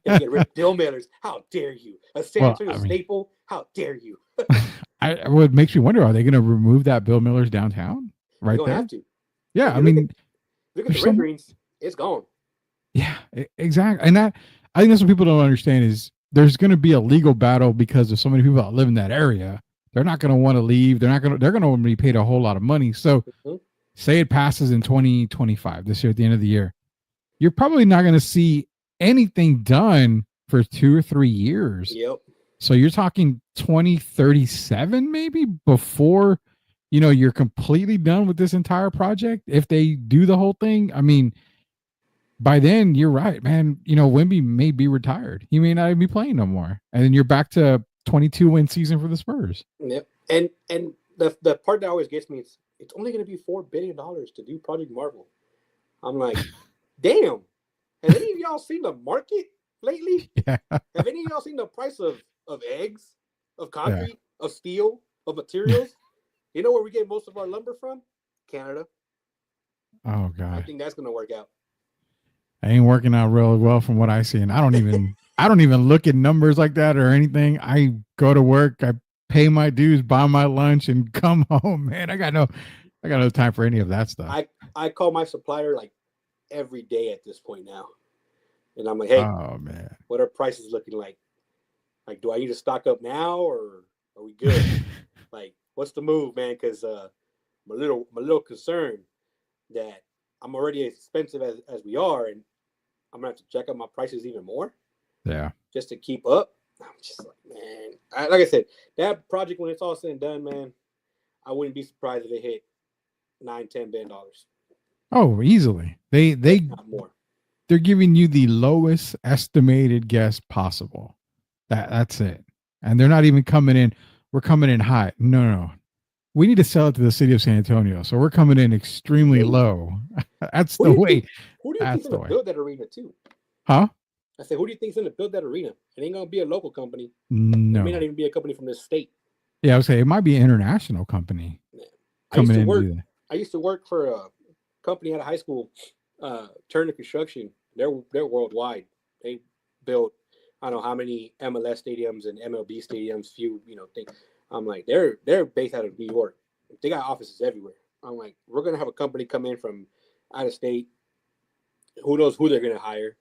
Get rid of Bill Millers. How dare you? A San Antonio staple? How dare you? What makes me wonder, are they going to remove that Bill Millers downtown? Right there? Have to. Yeah, look at the red greens. It's gone. Yeah, exactly. And I think that's what people don't understand is there's going to be a legal battle because of so many people that live in that area. They're not going to want to leave. They're going to be paid a whole lot of money. So say it passes in 2025, this year at the end of the year, you're probably not going to see anything done for 2 or 3 years. Yep. So you're talking 2037 maybe before, you're completely done with this entire project. If they do the whole thing, by then you're right, man. Wemby may be retired. He may not even be playing no more. And then you're back to 22 win season for the Spurs. Yep. And the part that always gets me is it's only going to be $4 billion to do Project Marvel. I'm like, damn. Have any of y'all seen the market lately? Yeah. Have any of y'all seen the price of eggs, of concrete, of steel, of materials? You know where we get most of our lumber from? Canada. Oh God. I think that's going to work out. I ain't working out real well from what I see, and I don't even look at numbers like that or anything. I go to work, I pay my dues, buy my lunch, and come home. Man, I got no time for any of that stuff. I call my supplier like every day at this point now, and I'm like, hey, oh man, what are prices looking like? Like, do I need to stock up now, or are we good? Like, what's the move, man? Because I'm a little concerned that I'm already as expensive as we are, and I'm gonna have to check out my prices even more. Yeah, just to keep up. I'm just like, man. Like I said, that project, when it's all said and done, man, I wouldn't be surprised if it hit $9-10 billion. Oh, easily. They not more. They're giving you the lowest estimated guess possible. That's it, and they're not even coming in. We're coming in high. No. We need to sell it to the city of San Antonio, so we're coming in extremely low. That's the way. Who do you think's going to build that arena too? Huh? I said, who do you think's going to build that arena? It ain't going to be a local company. No. It may not even be a company from this state. Yeah, I would say it might be an international company coming in. I used to work for a company out of high school, Turner Construction. They're worldwide. They built, I don't know how many MLS stadiums and MLB stadiums, few, things. I'm like, they're based out of New York. They got offices everywhere. I'm like, we're going to have a company come in from out of state. Who knows who they're going to hire?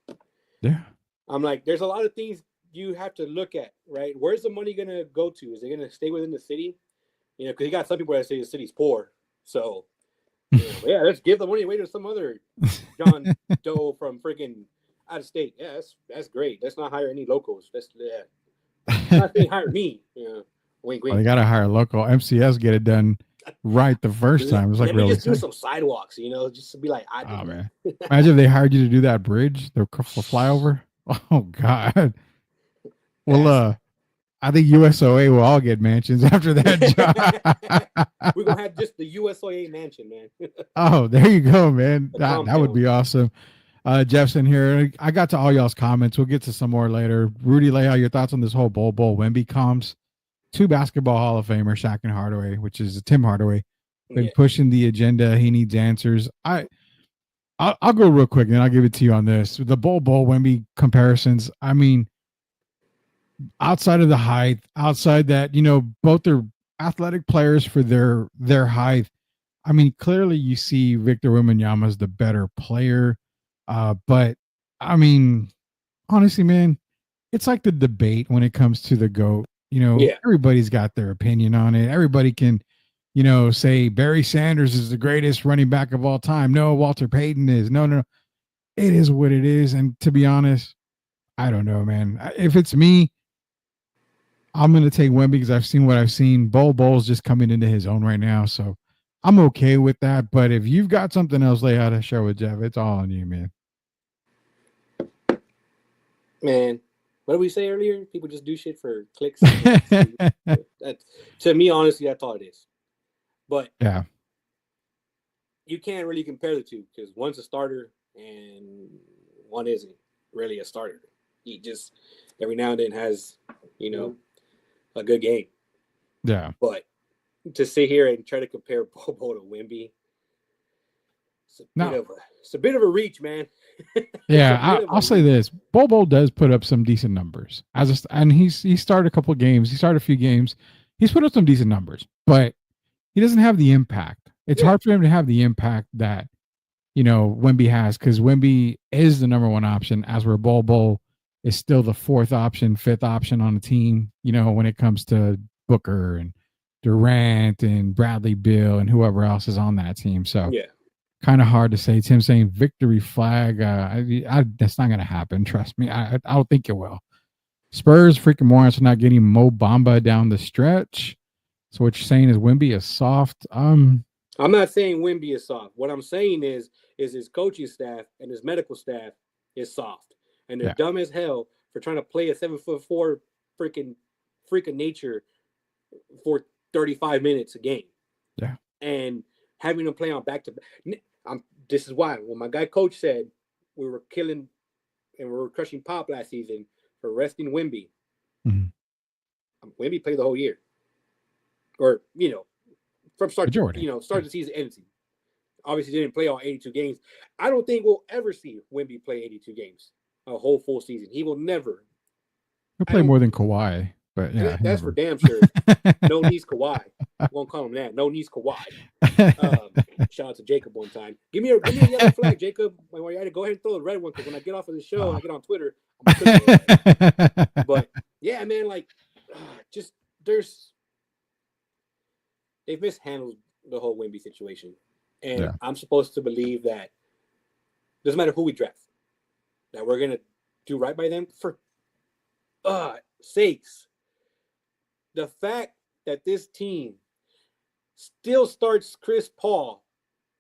Yeah. I'm like, there's a lot of things you have to look at, right? Where's the money going to go to? Is it going to stay within the city? Because you got some people that say the city's poor. So, yeah, let's give the money away to some other John Doe from freaking out of state. Yeah, that's great. Let's not hire any locals. Not they hire me. Wink, wink. Well, they got to hire local MCS, get it done right the first time. It's like, let me just do some sidewalks, just to be like, oh man. Imagine if they hired you to do that bridge, the flyover. Oh God. Well, I think USOA will all get mansions after that job. We're gonna have just the USOA mansion, man. Oh, there you go, man. That would be awesome. Jeffson here. I got to all y'all's comments. We'll get to some more later. Rudy, Leija, your thoughts on this whole Bol Wemby comms? 2 basketball Hall of Famers, Shaq and Hardaway, which is Tim Hardaway, been pushing the agenda. He needs answers. I'll go real quick and then I'll give it to you on this. The Bol Wemby comparisons. I mean, outside of the height, outside that, both are athletic players for their height. I mean, clearly you see Victor Wembanyama as the better player. But I mean, honestly, man, it's like the debate when it comes to the GOAT. Yeah. Everybody's got their opinion on it. Everybody can, say Barry Sanders is the greatest running back of all time. No, Walter Payton is. No. It is what it is. And to be honest, I don't know, man. If it's me, I'm going to take Wemby because I've seen what I've seen. Bol's just coming into his own right now. So I'm okay with that. But if you've got something else, Leija, to share with Jeff, it's all on you, man. Man, what did we say earlier? People just do shit for clicks. To me, honestly, that's all it is. But yeah, you can't really compare the two because one's a starter and one isn't really a starter. He just every now and then has, a good game. Yeah. But to sit here and try to compare Bobo to Wemby, it's a bit of a reach, man. Yeah, I'll say this: Bobo does put up some decent numbers and he started a couple of games. He started a few games. He's put up some decent numbers, but he doesn't have the impact. It's hard for him to have the impact that Wemby has because Wemby is the number one option, as where Bobo is still the fourth option, fifth option on the team. When it comes to Booker and Durant and Bradley Beal and whoever else is on that team. So yeah. Kind of hard to say. It's him saying victory flag. That's not going to happen. Trust me. I don't think it will. Spurs freaking morons for not getting Mo Bamba down the stretch. So what you're saying is Wemby is soft. I'm not saying Wemby is soft. What I'm saying is his coaching staff and his medical staff is soft, and they're dumb as hell for trying to play a 7'4" freaking freak of nature for 35 minutes a game. Yeah, and having them play on back to back. This is why when my guy coach said we were killing and we were crushing Pop last season for resting Wemby. Wemby played the whole year, or from start majority. Start the season, end the season. Obviously, didn't play all 82 games. I don't think we'll ever see Wemby play 82 games, a whole full season. He will never. He'll play more than Kawhi, but yeah, that's for damn sure. No knees Kawhi. I won't call him that. No knees Kawhi. Shout out to Jacob one time. Give me a yellow flag, Jacob. Go ahead and throw the red one because when I get off of the show and I get on Twitter, I'm but yeah, man, they've mishandled the whole Wemby situation, and I'm supposed to believe that doesn't matter who we draft, that we're gonna do right by them for sakes. The fact that this team still starts Chris Paul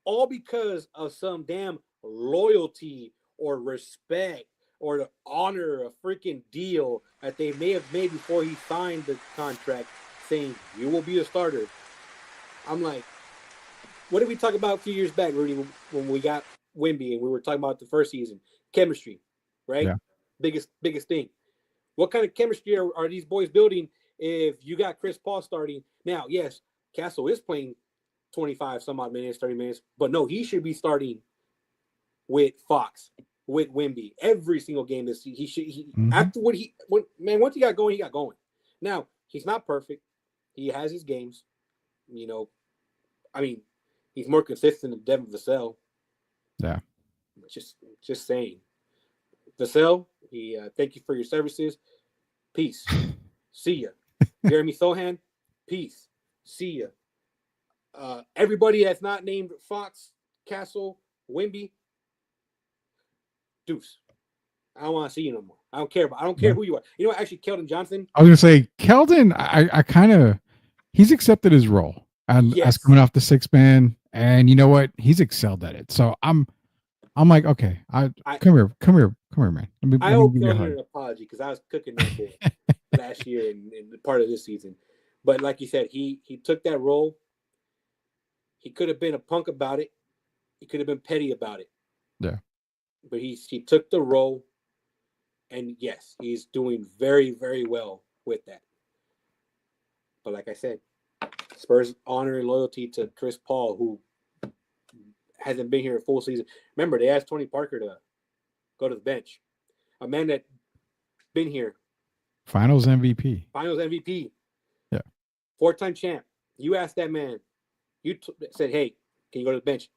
all because of some damn loyalty or respect or to honor a freaking deal that they may have made before he signed the contract saying you will be a starter. I'm like, what did we talk about a few years back, Rudy, when we got Wemby and we were talking about the first season? Chemistry, right? Yeah. Biggest thing. What kind of chemistry are these boys building if you got Chris Paul starting? Now, yes, Castle is playing 25 some odd minutes, 30 minutes, but no, he should be starting with Fox, with Wemby every single game this season. After once he got going, he got going. Now, he's not perfect. He has his games. He's more consistent than Devin Vassell. Yeah. Just saying. Vassell, thank you for your services. Peace. See ya. Jeremy Sohan, peace. See ya. Everybody that's not named Fox, Castle, Wemby, deuce. I don't want to see you no more. I don't care who you are. Actually, Keldon Johnson. I was gonna say Keldon. I kind of he's accepted his role as coming off the sixth man, and you know what? He's excelled at it. So I'm like, okay, come here, man. I owe Keldon an apology because I was cooking that boy last year and part of this season. But like you said, he took that role. He could have been a punk about it. He could have been petty about it. Yeah. But he took the role, and yes, he's doing very, very well with that. But like I said, Spurs honor and loyalty to Chris Paul, who hasn't been here a full season. Remember, they asked Tony Parker to go to the bench. A man that been here. Finals MVP. Yeah. 4-time champ. You asked that man. You said, hey, can you go to the bench?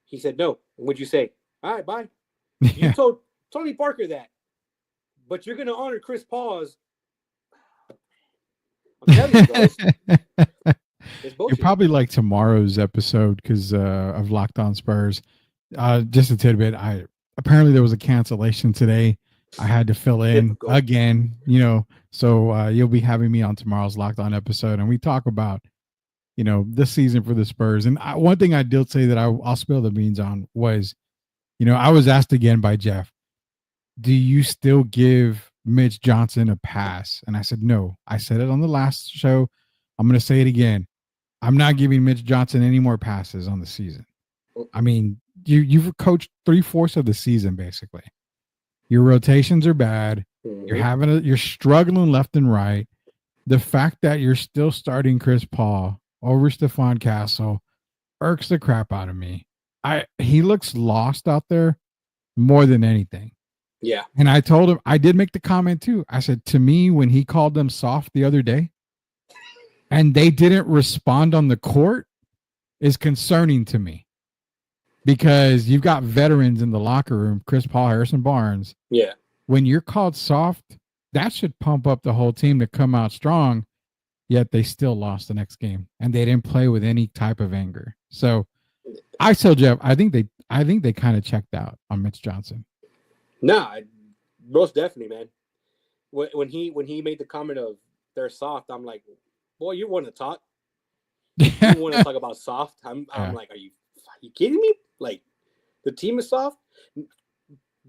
He said no. And what'd you say? All right, bye. You told Tony Parker that but you're gonna honor Chris Paul's. I'm telling you, bro, it's bullshit. You're probably like tomorrow's episode because of Locked On Spurs. Just a tidbit. Apparently there was a cancellation today. I had to fill in again. So you'll be having me on tomorrow's Locked On episode, and we talk about this season for the Spurs. And one thing I did say that I'll spill the beans on was, I was asked again by Jeff, do you still give Mitch Johnson a pass? And I said, no. I said it on the last show. I'm going to say it again. I'm not giving Mitch Johnson any more passes on the season. I mean, you've coached 3/4 of the season, basically. Your rotations are bad. You're struggling left and right. The fact that you're still starting Chris Paul over Stephon Castle irks the crap out of me. He looks lost out there more than anything. Yeah. And I told him, I did make the comment too. I said, to me, when he called them soft the other day and they didn't respond on the court is concerning to me, because you've got veterans in the locker room, Chris Paul, Harrison Barnes. Yeah. When you're called soft, that should pump up the whole team to come out strong. Yet they still lost the next game, and they didn't play with any type of anger. So I tell Jeff, I think they kind of checked out on Mitch Johnson. Nah, most definitely, man. When he made the comment of they're soft, I'm like, boy, you want to talk? You want to talk about soft? I'm like, are you kidding me? Like, the team is soft. The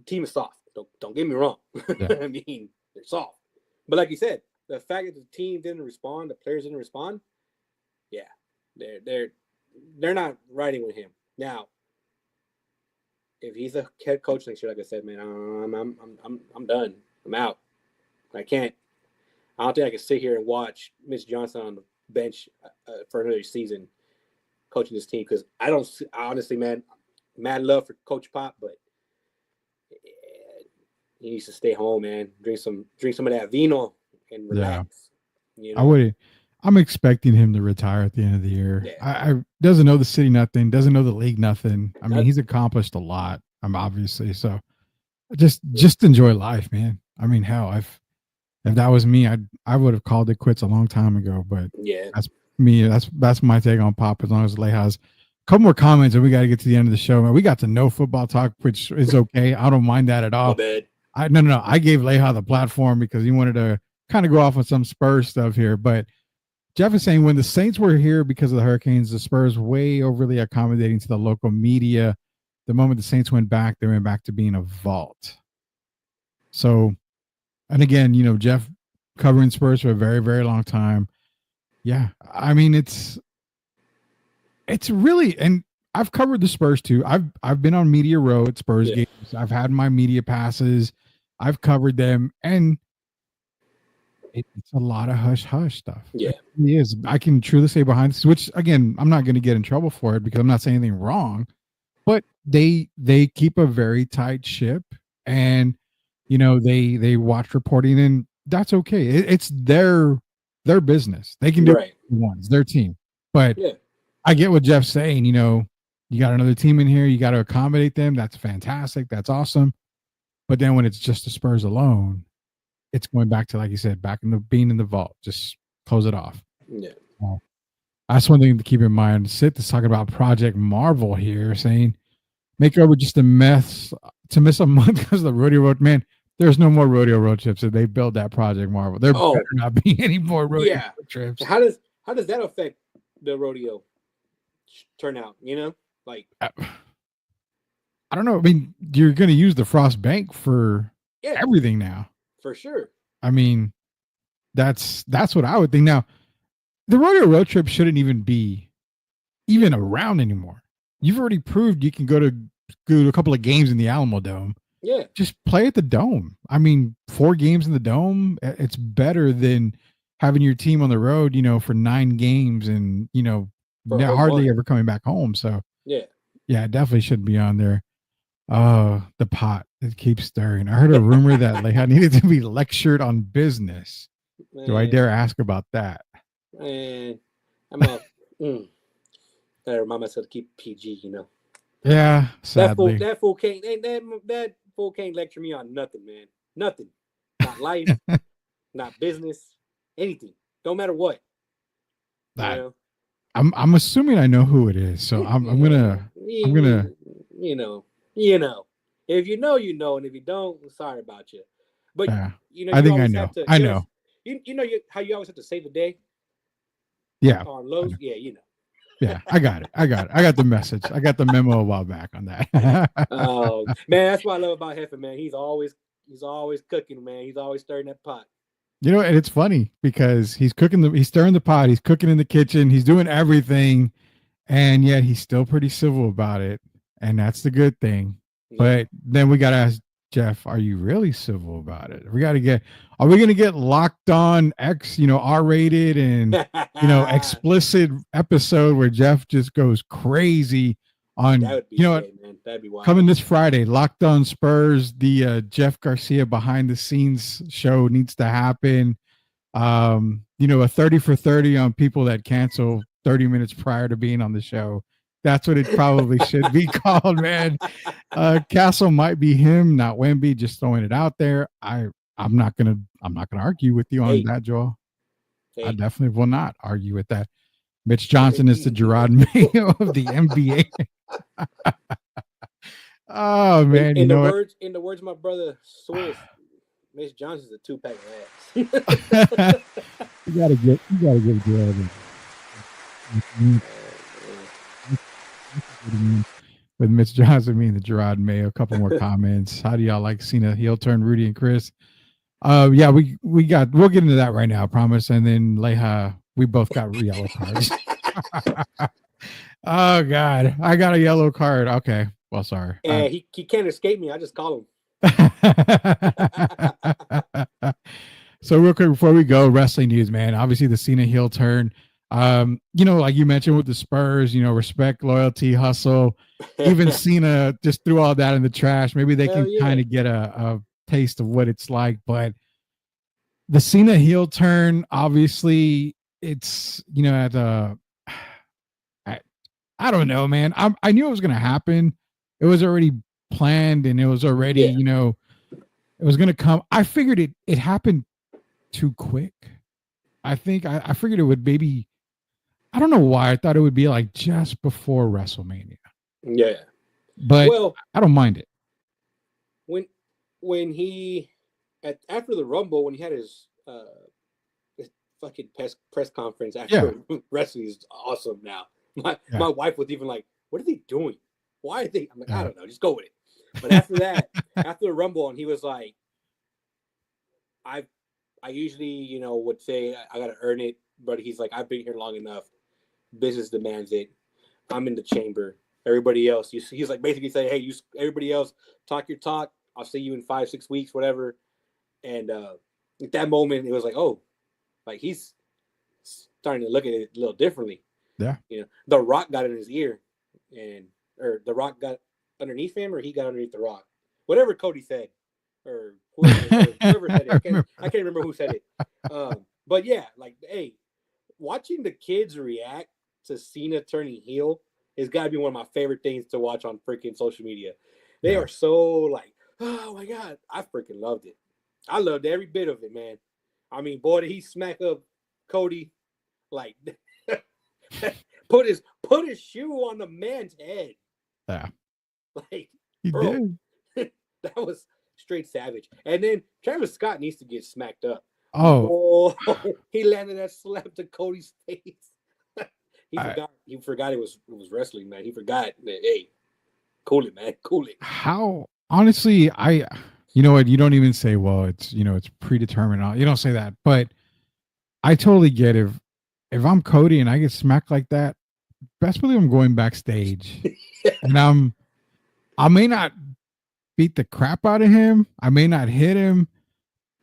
team is soft. Don't get me wrong. Yeah. I mean, they're soft. But like you said, the fact that the team didn't respond, the players didn't respond, yeah, they're not riding with him. Now, if he's a head coach next year, like I said, man, I'm done. I'm out. I don't think I can sit here and watch Mitch Johnson on the bench for another season coaching this team, because honestly, man, mad love for Coach Pop, but he needs to stay home, man. Drink some of that vino and relax. Yeah. I'm expecting him to retire at the end of the year. Yeah. I doesn't know the city nothing, doesn't know the league nothing. I mean, he's accomplished a lot. Obviously, so just enjoy life, man. I mean, hell, if that was me, I would have called it quits a long time ago. But yeah, that's me. That's my take on Pop. As long as Leija has a couple more comments, and we got to get to the end of the show. Man, we got to no football talk, which is okay. I don't mind that at all. My bad. No. I gave Leija the platform because he wanted to kind of go off on some Spurs stuff here. But Jeff is saying when the Saints were here because of the Hurricanes, the Spurs way overly accommodating to the local media. The moment the Saints went back, they went back to being a vault. So, and again, Jeff covering Spurs for a very, very long time. Yeah. I mean, it's really, and I've covered the Spurs too. I've been on Media Row at Spurs games. I've had my media passes. I've covered them, and it's a lot of hush stuff. Yeah, it really is. I can truly say behind this, which again, I'm not going to get in trouble for it because I'm not saying anything wrong, but they keep a very tight ship, and they watch reporting, and that's okay. It's their business. They can do it once, their team. But I get what Jeff's saying. You got another team in here. You got to accommodate them. That's fantastic. That's awesome. But then when it's just the Spurs alone, it's going back to, like you said, being in the vault. Just close it off. Yeah. That's one thing to keep in mind. Sid is talking about Project Marvel here, saying make over just a mess to miss a month because of the rodeo road. Man, there's no more rodeo road trips if they build that Project Marvel. There better not be any more rodeo road trips. How does that affect the rodeo turnout? Like, I don't know. I mean, you're going to use the Frost Bank for everything now. For sure. I mean, that's what I would think. Now, the rodeo road trip shouldn't even be around anymore. You've already proved you can go to a couple of games in the Alamo Dome. Yeah. Just play at the Dome. I mean, 4 games in the Dome, it's better than having your team on the road, for 9 games and, hardly ever coming back home. So, yeah, it definitely should be on there. The pot, it keeps stirring. I heard a rumor that Leija needed to be lectured on business. Man. Do I dare ask about that? Man, I remind myself to keep PG, Yeah, sadly. That fool can't lecture me on nothing, man. Nothing. not life, not business, anything. Don't matter what. I'm assuming I know who it is, so I'm gonna. You know. If you know, you know, and if you don't, I'm sorry about you. But you I think I always know. have to. I know. How you always have to save the day. Yeah. On Lowe's, yeah, you know. Yeah, I got it. I got the message. I got the memo a while back on that. Oh man, that's what I love about Heifer, man. He's always cooking, man. He's always stirring that pot. You know, and it's funny because he's stirring the pot, he's cooking in the kitchen, he's doing everything, and yet he's still pretty civil about it, and that's the good thing. Yeah. But then we got to ask Jeff, are you really civil about it? Are we going to get locked on X, R-rated and explicit episode where Jeff just goes crazy on, that would be great, man. That'd be wild. Coming this Friday, Locked On Spurs, the Jeff Garcia behind the scenes show needs to happen. A 30 for 30 on people that cancel 30 minutes prior to being on the show. That's what it probably should be called, man. Castle might be him, not Wemby. Just throwing it out there. I'm not gonna argue with you on that, Joel. I definitely will not argue with that. Mitch Johnson is the Gerard Mayo of the NBA. Oh man, in the words of my brother Swiss, Mitch Johnson's a 2-pack of ass. you gotta give Gerard. With Mitch Johnson being the Gerard Mayo. A couple more comments. How do y'all like Cena heel turn, Rudy and Chris? We'll get into that right now, I promise. And then Leija, we both got yellow cards. Oh God, I got a yellow card. Okay, well, sorry. He can't escape me. I just call him. So real quick before we go, wrestling news, man. Obviously the Cena heel turn. Like you mentioned with the Spurs, respect, loyalty, hustle. Even Cena just threw all that in the trash. Maybe they can kind of get a taste of what it's like. But the Cena heel turn, obviously, it's I don't know, man. I knew it was going to happen. It was already planned, and it was already, it was going to come. I figured it happened too quick. I think I figured it would maybe. I don't know why I thought it would be like just before WrestleMania. Yeah, but I don't mind it. When he after the Rumble, when he had his fucking press conference after wrestling is awesome. Now my wife was even like, "What are they doing? Why are they?" I'm like, I don't know, just go with it. But after that, after the Rumble, and he was like, I usually would say I gotta earn it, but he's like, I've been here long enough. Business demands it. I'm in the chamber. Everybody else, he's like basically saying, hey, everybody else, talk your talk. I'll see you in 5-6 weeks, whatever. And at that moment, it was like, oh, like he's starting to look at it a little differently. Yeah. The Rock got in his ear, or The Rock got underneath him, or he got underneath The Rock. Whatever Cody said, or whoever said it. I can't remember who said it. But yeah, like, hey, watching the kids react to Cena turning heel has got to be one of my favorite things to watch on freaking social media. They are so like, oh my God, I freaking loved it. I loved every bit of it, man. I mean, boy, did he smack up Cody, like put his shoe on the man's head. Yeah, like he did. That was straight savage. And then Travis Scott needs to get smacked up. Oh, he landed that slap to Cody's face. He forgot it was wrestling, man. He forgot that, hey, cool it, man. Cool it. How honestly, you know what? You don't even say, well, it's it's predetermined. You don't say that, but I totally get if I'm Cody and I get smacked like that, best believe I'm going backstage. And I may not beat the crap out of him. I may not hit him,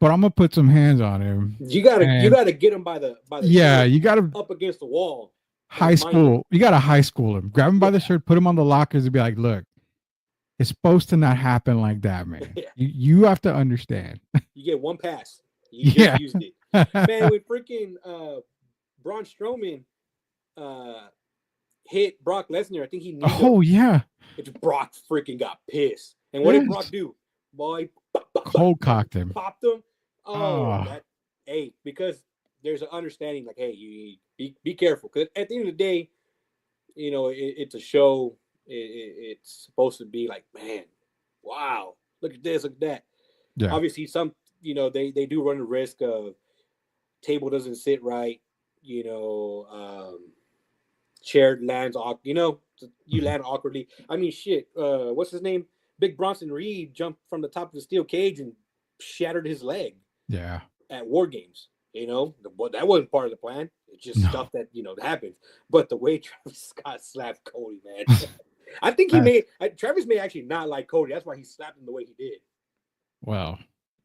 but I'm gonna put some hands on him. You gotta get him by the you gotta up against the wall. High school. You gotta high school him. Grab him by the shirt, put him on the lockers, and be like, look, it's supposed to not happen like that, man. Yeah. You have to understand. You get one pass. You just used it. Man, with freaking Braun Strowman hit Brock Lesnar, I think he knew. Oh, yeah. Brock freaking got pissed. And what did Brock do? Boy, cold cocked him. Popped him. Oh. Because there's an understanding, like, hey, you be careful, because at the end of the day, it's a show. It's supposed to be like, man, wow, look at this, look at that. Yeah. Obviously, some they do run the risk of table doesn't sit right. Shared lands you land awkwardly. I mean, shit. What's his name? Big Bronson Reed jumped from the top of the steel cage and shattered his leg. Yeah. At War Games, that wasn't part of the plan. It's just stuff that happens. But the way Travis Scott slapped Cody, man, I think Travis may actually not like Cody. That's why he slapped him the way he did. Well,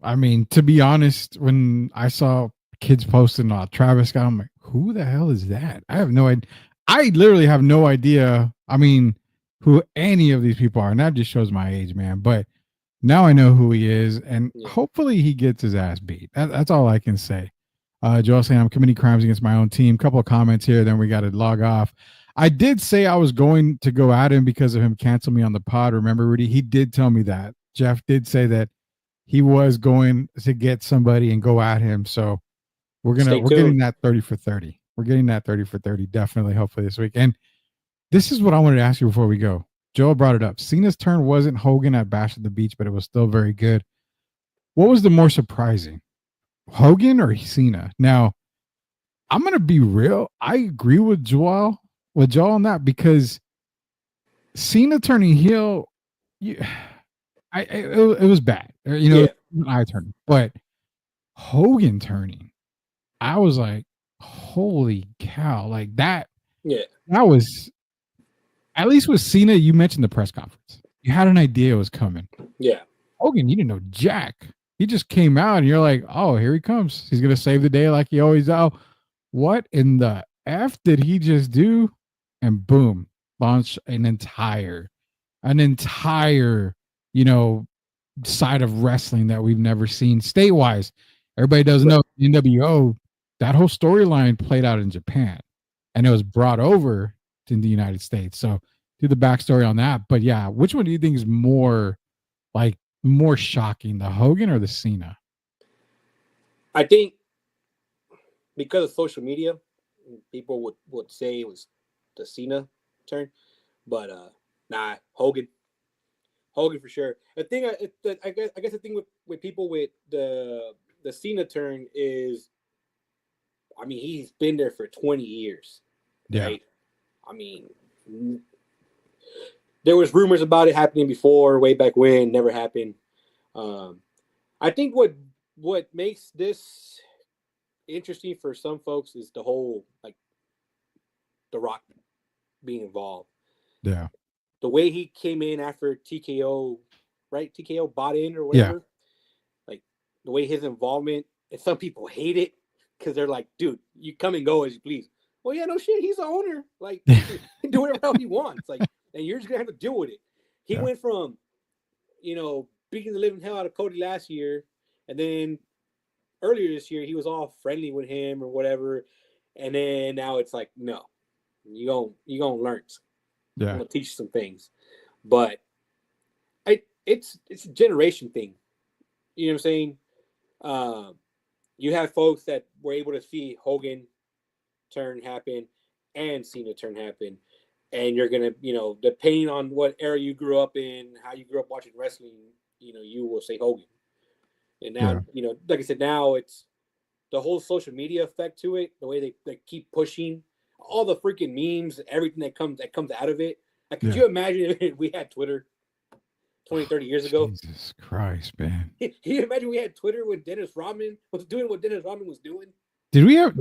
I mean, to be honest, when I saw kids posting Travis Scott, I'm like, who the hell is that? I have no idea. I literally have no idea. I mean, who any of these people are, and that just shows my age, man. But now I know who he is, and hopefully he gets his ass beat. That's all I can say. Joel saying I'm committing crimes against my own team. Couple of comments here, then we got to log off. I did say I was going to go at him because of him cancel me on the pod. Remember, Rudy? He did tell me that. Jeff did say that he was going to get somebody and go at him. So we're getting that 30 for 30. We're getting that 30 for 30 definitely, hopefully this week. And this is what I wanted to ask you before we go. Joel brought it up. Cena's turn wasn't Hogan at Bash at the Beach, but it was still very good. What was the more surprising, Hogan or Cena? Now, I'm going to be real. I agree with Joel on that, because Cena turning heel, it was bad. I turned, but Hogan turning, I was like, holy cow, like that. Yeah, that was, at least with Cena, you mentioned the press conference. You had an idea it was coming. Yeah. Hogan, you didn't know jack. He just came out and you're like, oh, here he comes. He's going to save the day like he always does. What in the F did he just do? And boom, launched an entire, side of wrestling that we've never seen state-wise. Everybody doesn't know NWO, that whole storyline played out in Japan and it was brought over to the United States. So do the backstory on that. But yeah, which one do you think is more shocking, the Hogan or the Cena? I think because of social media, people would say it was the Cena turn, but Hogan for sure. The thing I guess the thing with people with the Cena turn is, I mean, he's been there for 20 years. Right? I mean, there was rumors about it happening before, way back when, never happened. I think what makes this interesting for some folks is the whole, like, The Rock being involved. Yeah. The way he came in after TKO, right? TKO bought in or whatever. Yeah. Like, the way his involvement, and some people hate it because they're like, dude, you come and go as you please. Well, yeah, no shit. He's the owner. Like, he do whatever he wants. Like, and you're just going to have to deal with it. He went from, beating the living hell out of Cody last year, and then earlier this year, he was all friendly with him or whatever. And then now it's like, no, you're going to learn. Yeah. I'm going to teach you some things. But it's a generation thing. You know what I'm saying? You have folks that were able to see Hogan turn happen and Cena turn happen. And you're going to, depending on what era you grew up in, how you grew up watching wrestling, you will say Hogan. And now, like I said, now it's the whole social media effect to it, the way they keep pushing all the freaking memes, everything that comes out of it. Like, could you imagine if we had Twitter 20, 30 years ago? Jesus Christ, man. Can you imagine we had Twitter when Dennis Rodman was doing what Dennis Rodman was doing? Did we have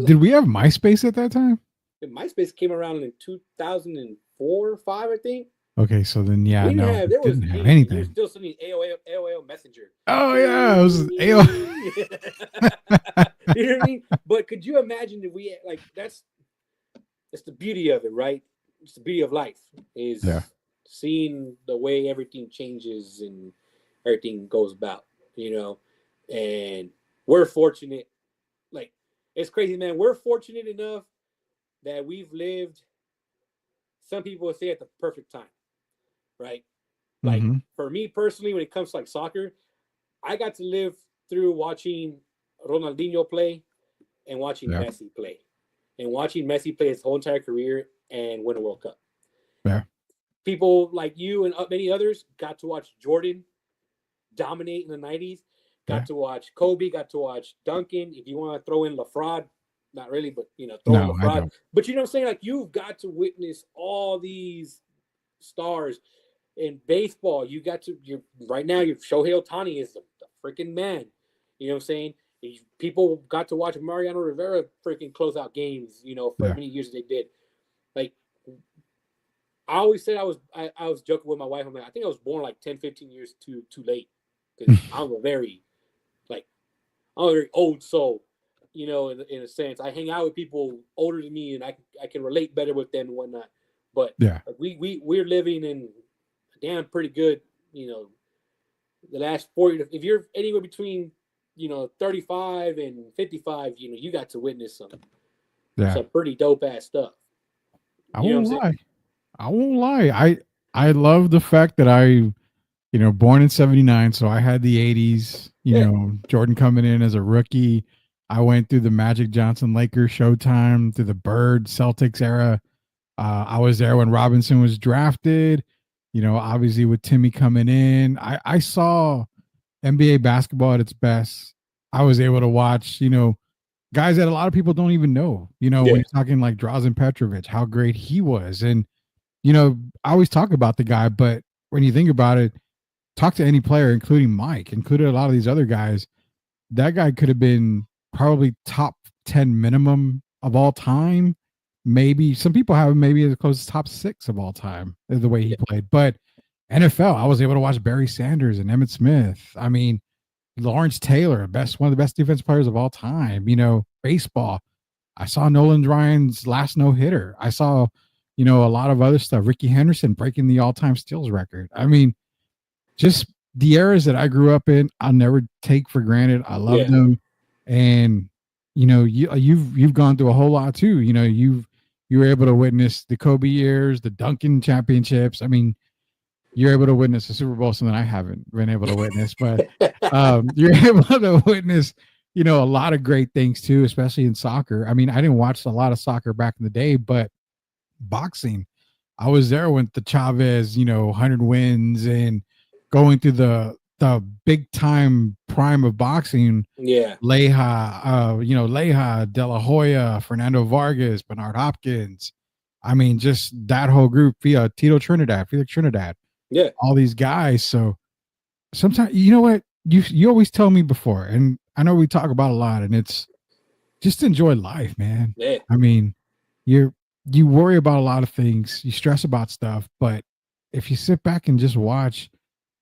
MySpace at that time? MySpace came around in 2004 or 5, I think. Okay, so then didn't have anything. You were still sending AOL Messenger. Oh yeah, it was AOL. You know what I mean? But could you imagine if we had, that's the beauty of it, right? It's the beauty of life is seeing the way everything changes and everything goes about, and we're fortunate. Like, it's crazy, man. We're fortunate enough that we've lived, some people would say, at the perfect time, right? Like, for me personally, when it comes to like soccer, I got to live through watching Ronaldinho play and watching Messi play. And watching Messi play his whole entire career and win a World Cup. Yeah. People like you and many others got to watch Jordan dominate in the 90s. Got to watch Kobe, got to watch Duncan. If you want to throw in LaFraud, not really, but in LaFraud. But you know what I'm saying? Like, you've got to witness all these stars in baseball. You got to, right now, Shohei Ohtani is the freaking man. You know what I'm saying? People got to watch Mariano Rivera freaking close out games, for many years they did. Like, I always said I was joking with my wife. I'm like, I think I was born like 10, 15 years too late. Because I'm a very old soul, in a sense. I hang out with people older than me, and I can relate better with them and whatnot. But we're living in damn pretty good, the last 40. If you're anywhere between 35 and 55, you got to witness some pretty dope ass stuff. I won't lie. I love the fact that I born in 79, so I had the 80s, Jordan coming in as a rookie. I went through the Magic Johnson Lakers Showtime, through the Bird Celtics era. I was there when Robinson was drafted, obviously with Timmy coming in. I saw NBA basketball at its best. I was able to watch, guys that a lot of people don't even know, when you're talking like Drazen Petrovic, how great he was. And, I always talk about the guy, but when you think about it, talk to any player, including Mike, included a lot of these other guys, that guy could have been probably top 10 minimum of all time. Maybe some people have him maybe as close as top 6 of all time, the way he played. But NFL, I was able to watch Barry Sanders and Emmitt Smith. I mean, Lawrence Taylor, one of the best defense players of all time. Baseball, I saw Nolan Ryan's last no-hitter. I saw, a lot of other stuff. Ricky Henderson breaking the all-time steals record. I mean, just the eras that I grew up in, I'll never take for granted. I love them. And, you've gone through a whole lot too. You were able to witness the Kobe years, the Duncan championships. I mean, you're able to witness the Super Bowl, something I haven't been able to witness, but you're able to witness, a lot of great things too, especially in soccer. I mean, I didn't watch a lot of soccer back in the day, but boxing, I was there when the Chavez, 100 wins and going through the big time prime of boxing. Yeah. Leija, De La Hoya, Fernando Vargas, Bernard Hopkins. I mean, just that whole group, Felix Trinidad. Yeah. All these guys. So sometimes, you know what? You always tell me before, and I know we talk about a lot, and it's just enjoy life, man. Yeah. I mean, you worry about a lot of things, you stress about stuff, but if you sit back and just watch,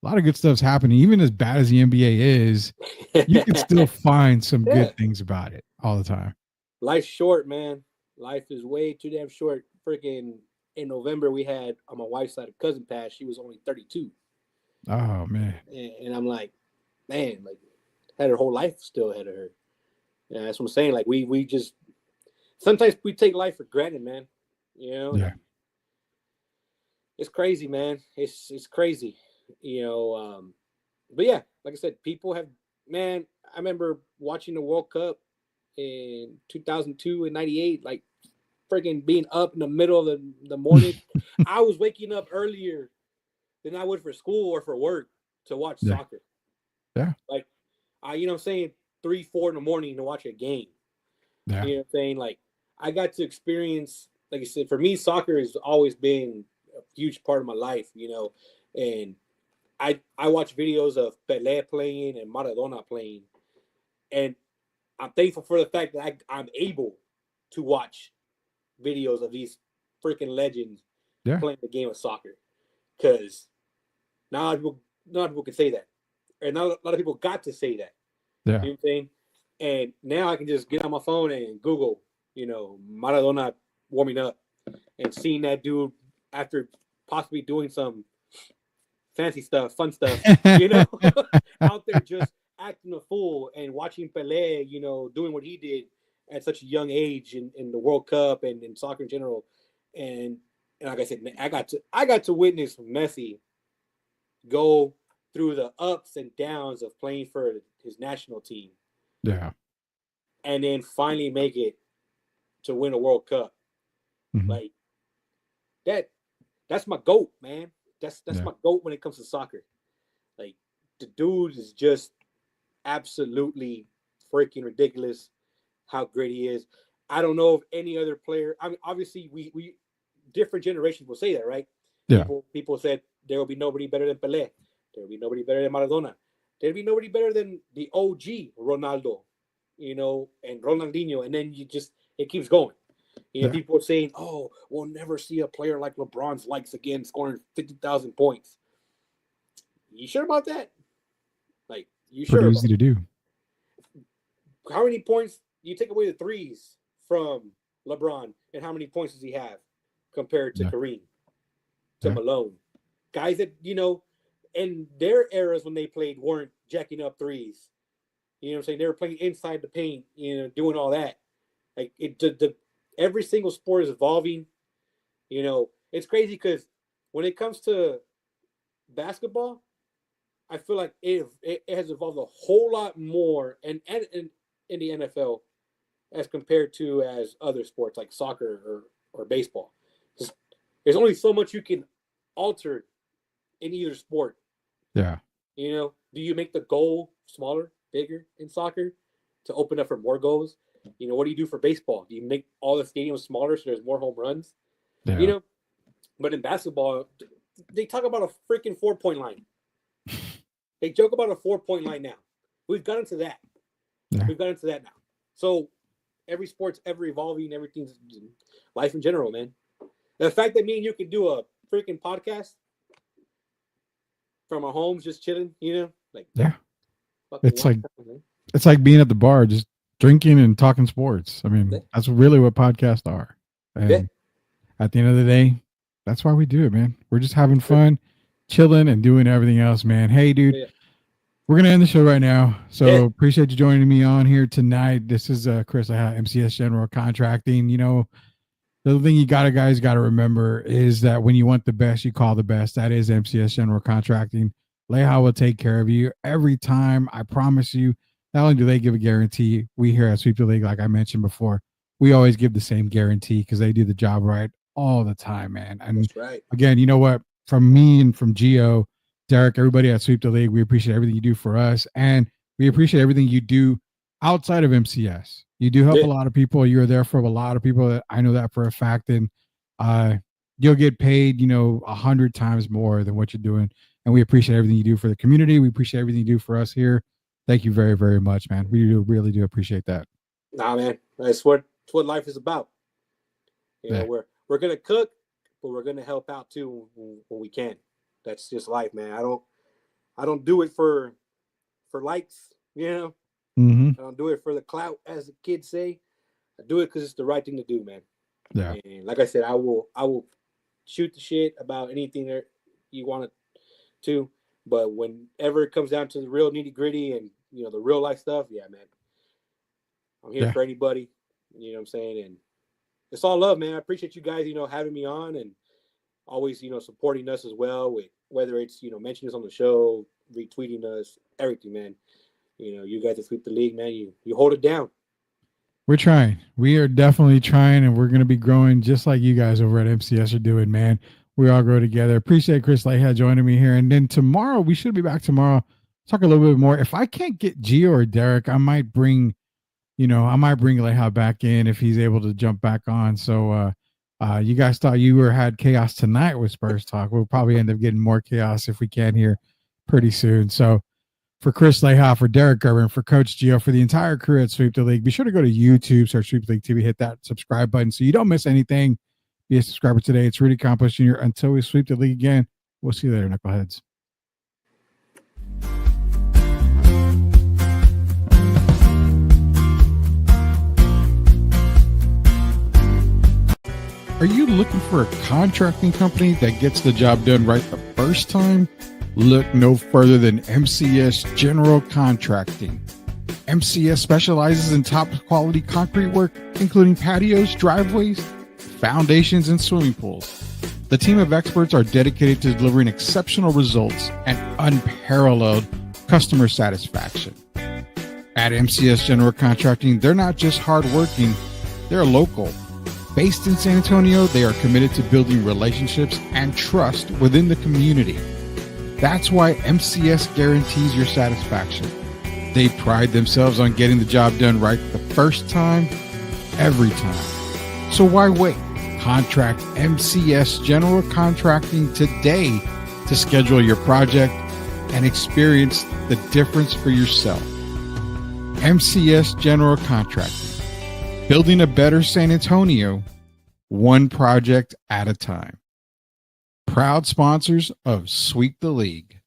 a lot of good stuff's happening. Even as bad as the NBA is, you can still find some good things about it all the time. Life's short, man. Life is way too damn short. Freaking in November, we had on my wife's side a cousin pass. She was only 32. Oh man. And I'm like, man, like had her whole life still ahead of her. Yeah, that's what I'm saying. Like we just sometimes we take life for granted, man. Yeah. It's crazy, man. It's crazy. But yeah, like I said, people have, man, I remember watching the World Cup in 2002 and 98, like freaking being up in the middle of the morning. I was waking up earlier than I would for school or for work to watch soccer. Yeah. Like, you know what I'm saying? 3, 4 in the morning to watch a game. Yeah. You know what I'm saying? Like, I got to experience, like I said, for me, soccer has always been a huge part of my life, and I watch videos of Pelé playing and Maradona playing, and I'm thankful for the fact that I'm able to watch videos of these freaking legends playing the game of soccer, because not a lot of people can say that, or not a lot of people got to say that. Yeah. You know what I'm saying? And now I can just get on my phone and Google, Maradona warming up, and seeing that dude after possibly doing some fancy stuff, fun stuff, out there just acting a fool, and watching Pelé, doing what he did at such a young age in the World Cup and in soccer in general. And like I said, I got to witness Messi go through the ups and downs of playing for his national team. Yeah. and then finally make it to win a World Cup. Mm-hmm. Like that's my GOAT, man. That's my GOAT when it comes to soccer. Like the dude is just absolutely freaking ridiculous how great he is. I don't know if any other player. I mean, obviously we different generations will say that, right? Yeah. People said there will be nobody better than Pelé. There will be nobody better than Maradona. There'll be nobody better than the OG Ronaldo, you know, and Ronaldinho, and then it keeps going. You know, people are saying, "Oh, we'll never see a player like LeBron's likes again, scoring 50,000 points." You sure about that? Like, you sure? Pretty easy to do. How many points you take away the threes from LeBron, and how many points does he have compared to Kareem, to Malone? Guys that, you know, in their eras when they played weren't jacking up threes. You know what I'm saying? They were playing inside the paint, you know, doing all that. Like every single sport is evolving. You know, it's crazy because when it comes to basketball, I feel like it has evolved a whole lot more in the NFL as compared to as other sports like soccer or baseball. There's only so much you can alter in either sport. Yeah. You know, do you make the goal smaller, bigger in soccer to open up for more goals? You know, what do you do for baseball? Do you make all the stadiums smaller so there's more home runs? Yeah. You know, but in basketball, they talk about a freaking 4-point line. They joke about a 4-point line now. We've gotten to that. Yeah. We've gotten to that now. So every sport's ever evolving. Everything's life in general, man. The fact that me and you can do a freaking podcast from our homes, just chilling, you know, like it's like being at the bar, just drinking and talking sports. I mean, that's really what podcasts are. And at the end of the day, that's why we do it, man. We're just having fun, chilling, and doing everything else, man. Hey, dude, we're gonna end the show right now. So appreciate you joining me on here tonight. This is Chris Leija, MCS General Contracting. You know, the thing you guys got to remember is that when you want the best, you call the best. That is MCS General Contracting. Leija will take care of you every time. I promise you. Not only do they give a guarantee, we here at Sweep the League, like I mentioned before, we always give the same guarantee because they do the job right all the time, man. And that's right. Again, you know what? From me and from Gio, Derek, everybody at Sweep the League, we appreciate everything you do for us, and we appreciate everything you do outside of MCS. You do help a lot of people. You're there for a lot of people. I know that for a fact, and you'll get paid, you know, 100 times more than what you're doing. And we appreciate everything you do for the community. We appreciate everything you do for us here. Thank you very, very much, man. We really do appreciate that. Nah, man, that's what life is about. You know, we're gonna cook, but we're gonna help out too when we can. That's just life, man. I don't do it for likes, you know. Mm-hmm. I don't do it for the clout, as the kids say. I do it because it's the right thing to do, man. Yeah. And like I said, I will shoot the shit about anything that you want to, but whenever it comes down to the real nitty gritty and, you know, the real life stuff, yeah, man, I'm here for anybody. You know what I'm saying? And it's all love, man. I appreciate you guys, you know, having me on and always, you know, supporting us as well, with whether it's, you know, mentioning us on the show, retweeting us, everything, man. You know, you guys that Sweep the League, man, you hold it down. We're trying. We are definitely trying, and we're going to be growing just like you guys over at MCS are doing, man. We all grow together. Appreciate Chris Leija joining me here. And then tomorrow, we should be back tomorrow, talk a little bit more. If I can't get Gio or Derek, I might bring Leija back in if he's able to jump back on. So you guys thought you had chaos tonight with Spurs Talk. We'll probably end up getting more chaos if we can here pretty soon. So for Chris Leija, for Derek Gerber, for Coach Gio, for the entire crew at Sweep the League, be sure to go to YouTube, search Sweep the League TV, hit that subscribe button so you don't miss anything. Be a subscriber today. It's Rudy Campos Jr. Until we sweep the league again, we'll see you later, Knuckleheads. Are you looking for a contracting company that gets the job done right the first time? Look no further than MCS General Contracting. MCS specializes in top quality concrete work, including patios, driveways, foundations, and swimming pools. The team of experts are dedicated to delivering exceptional results and unparalleled customer satisfaction. At MCS General Contracting, they're not just hardworking, they're local. Based in San Antonio, they are committed to building relationships and trust within the community. That's why MCS guarantees your satisfaction. They pride themselves on getting the job done right the first time, every time. So why wait? Contract MCS General Contracting today to schedule your project and experience the difference for yourself. MCS General Contracting, building a better San Antonio, one project at a time. Proud sponsors of Sweep the League.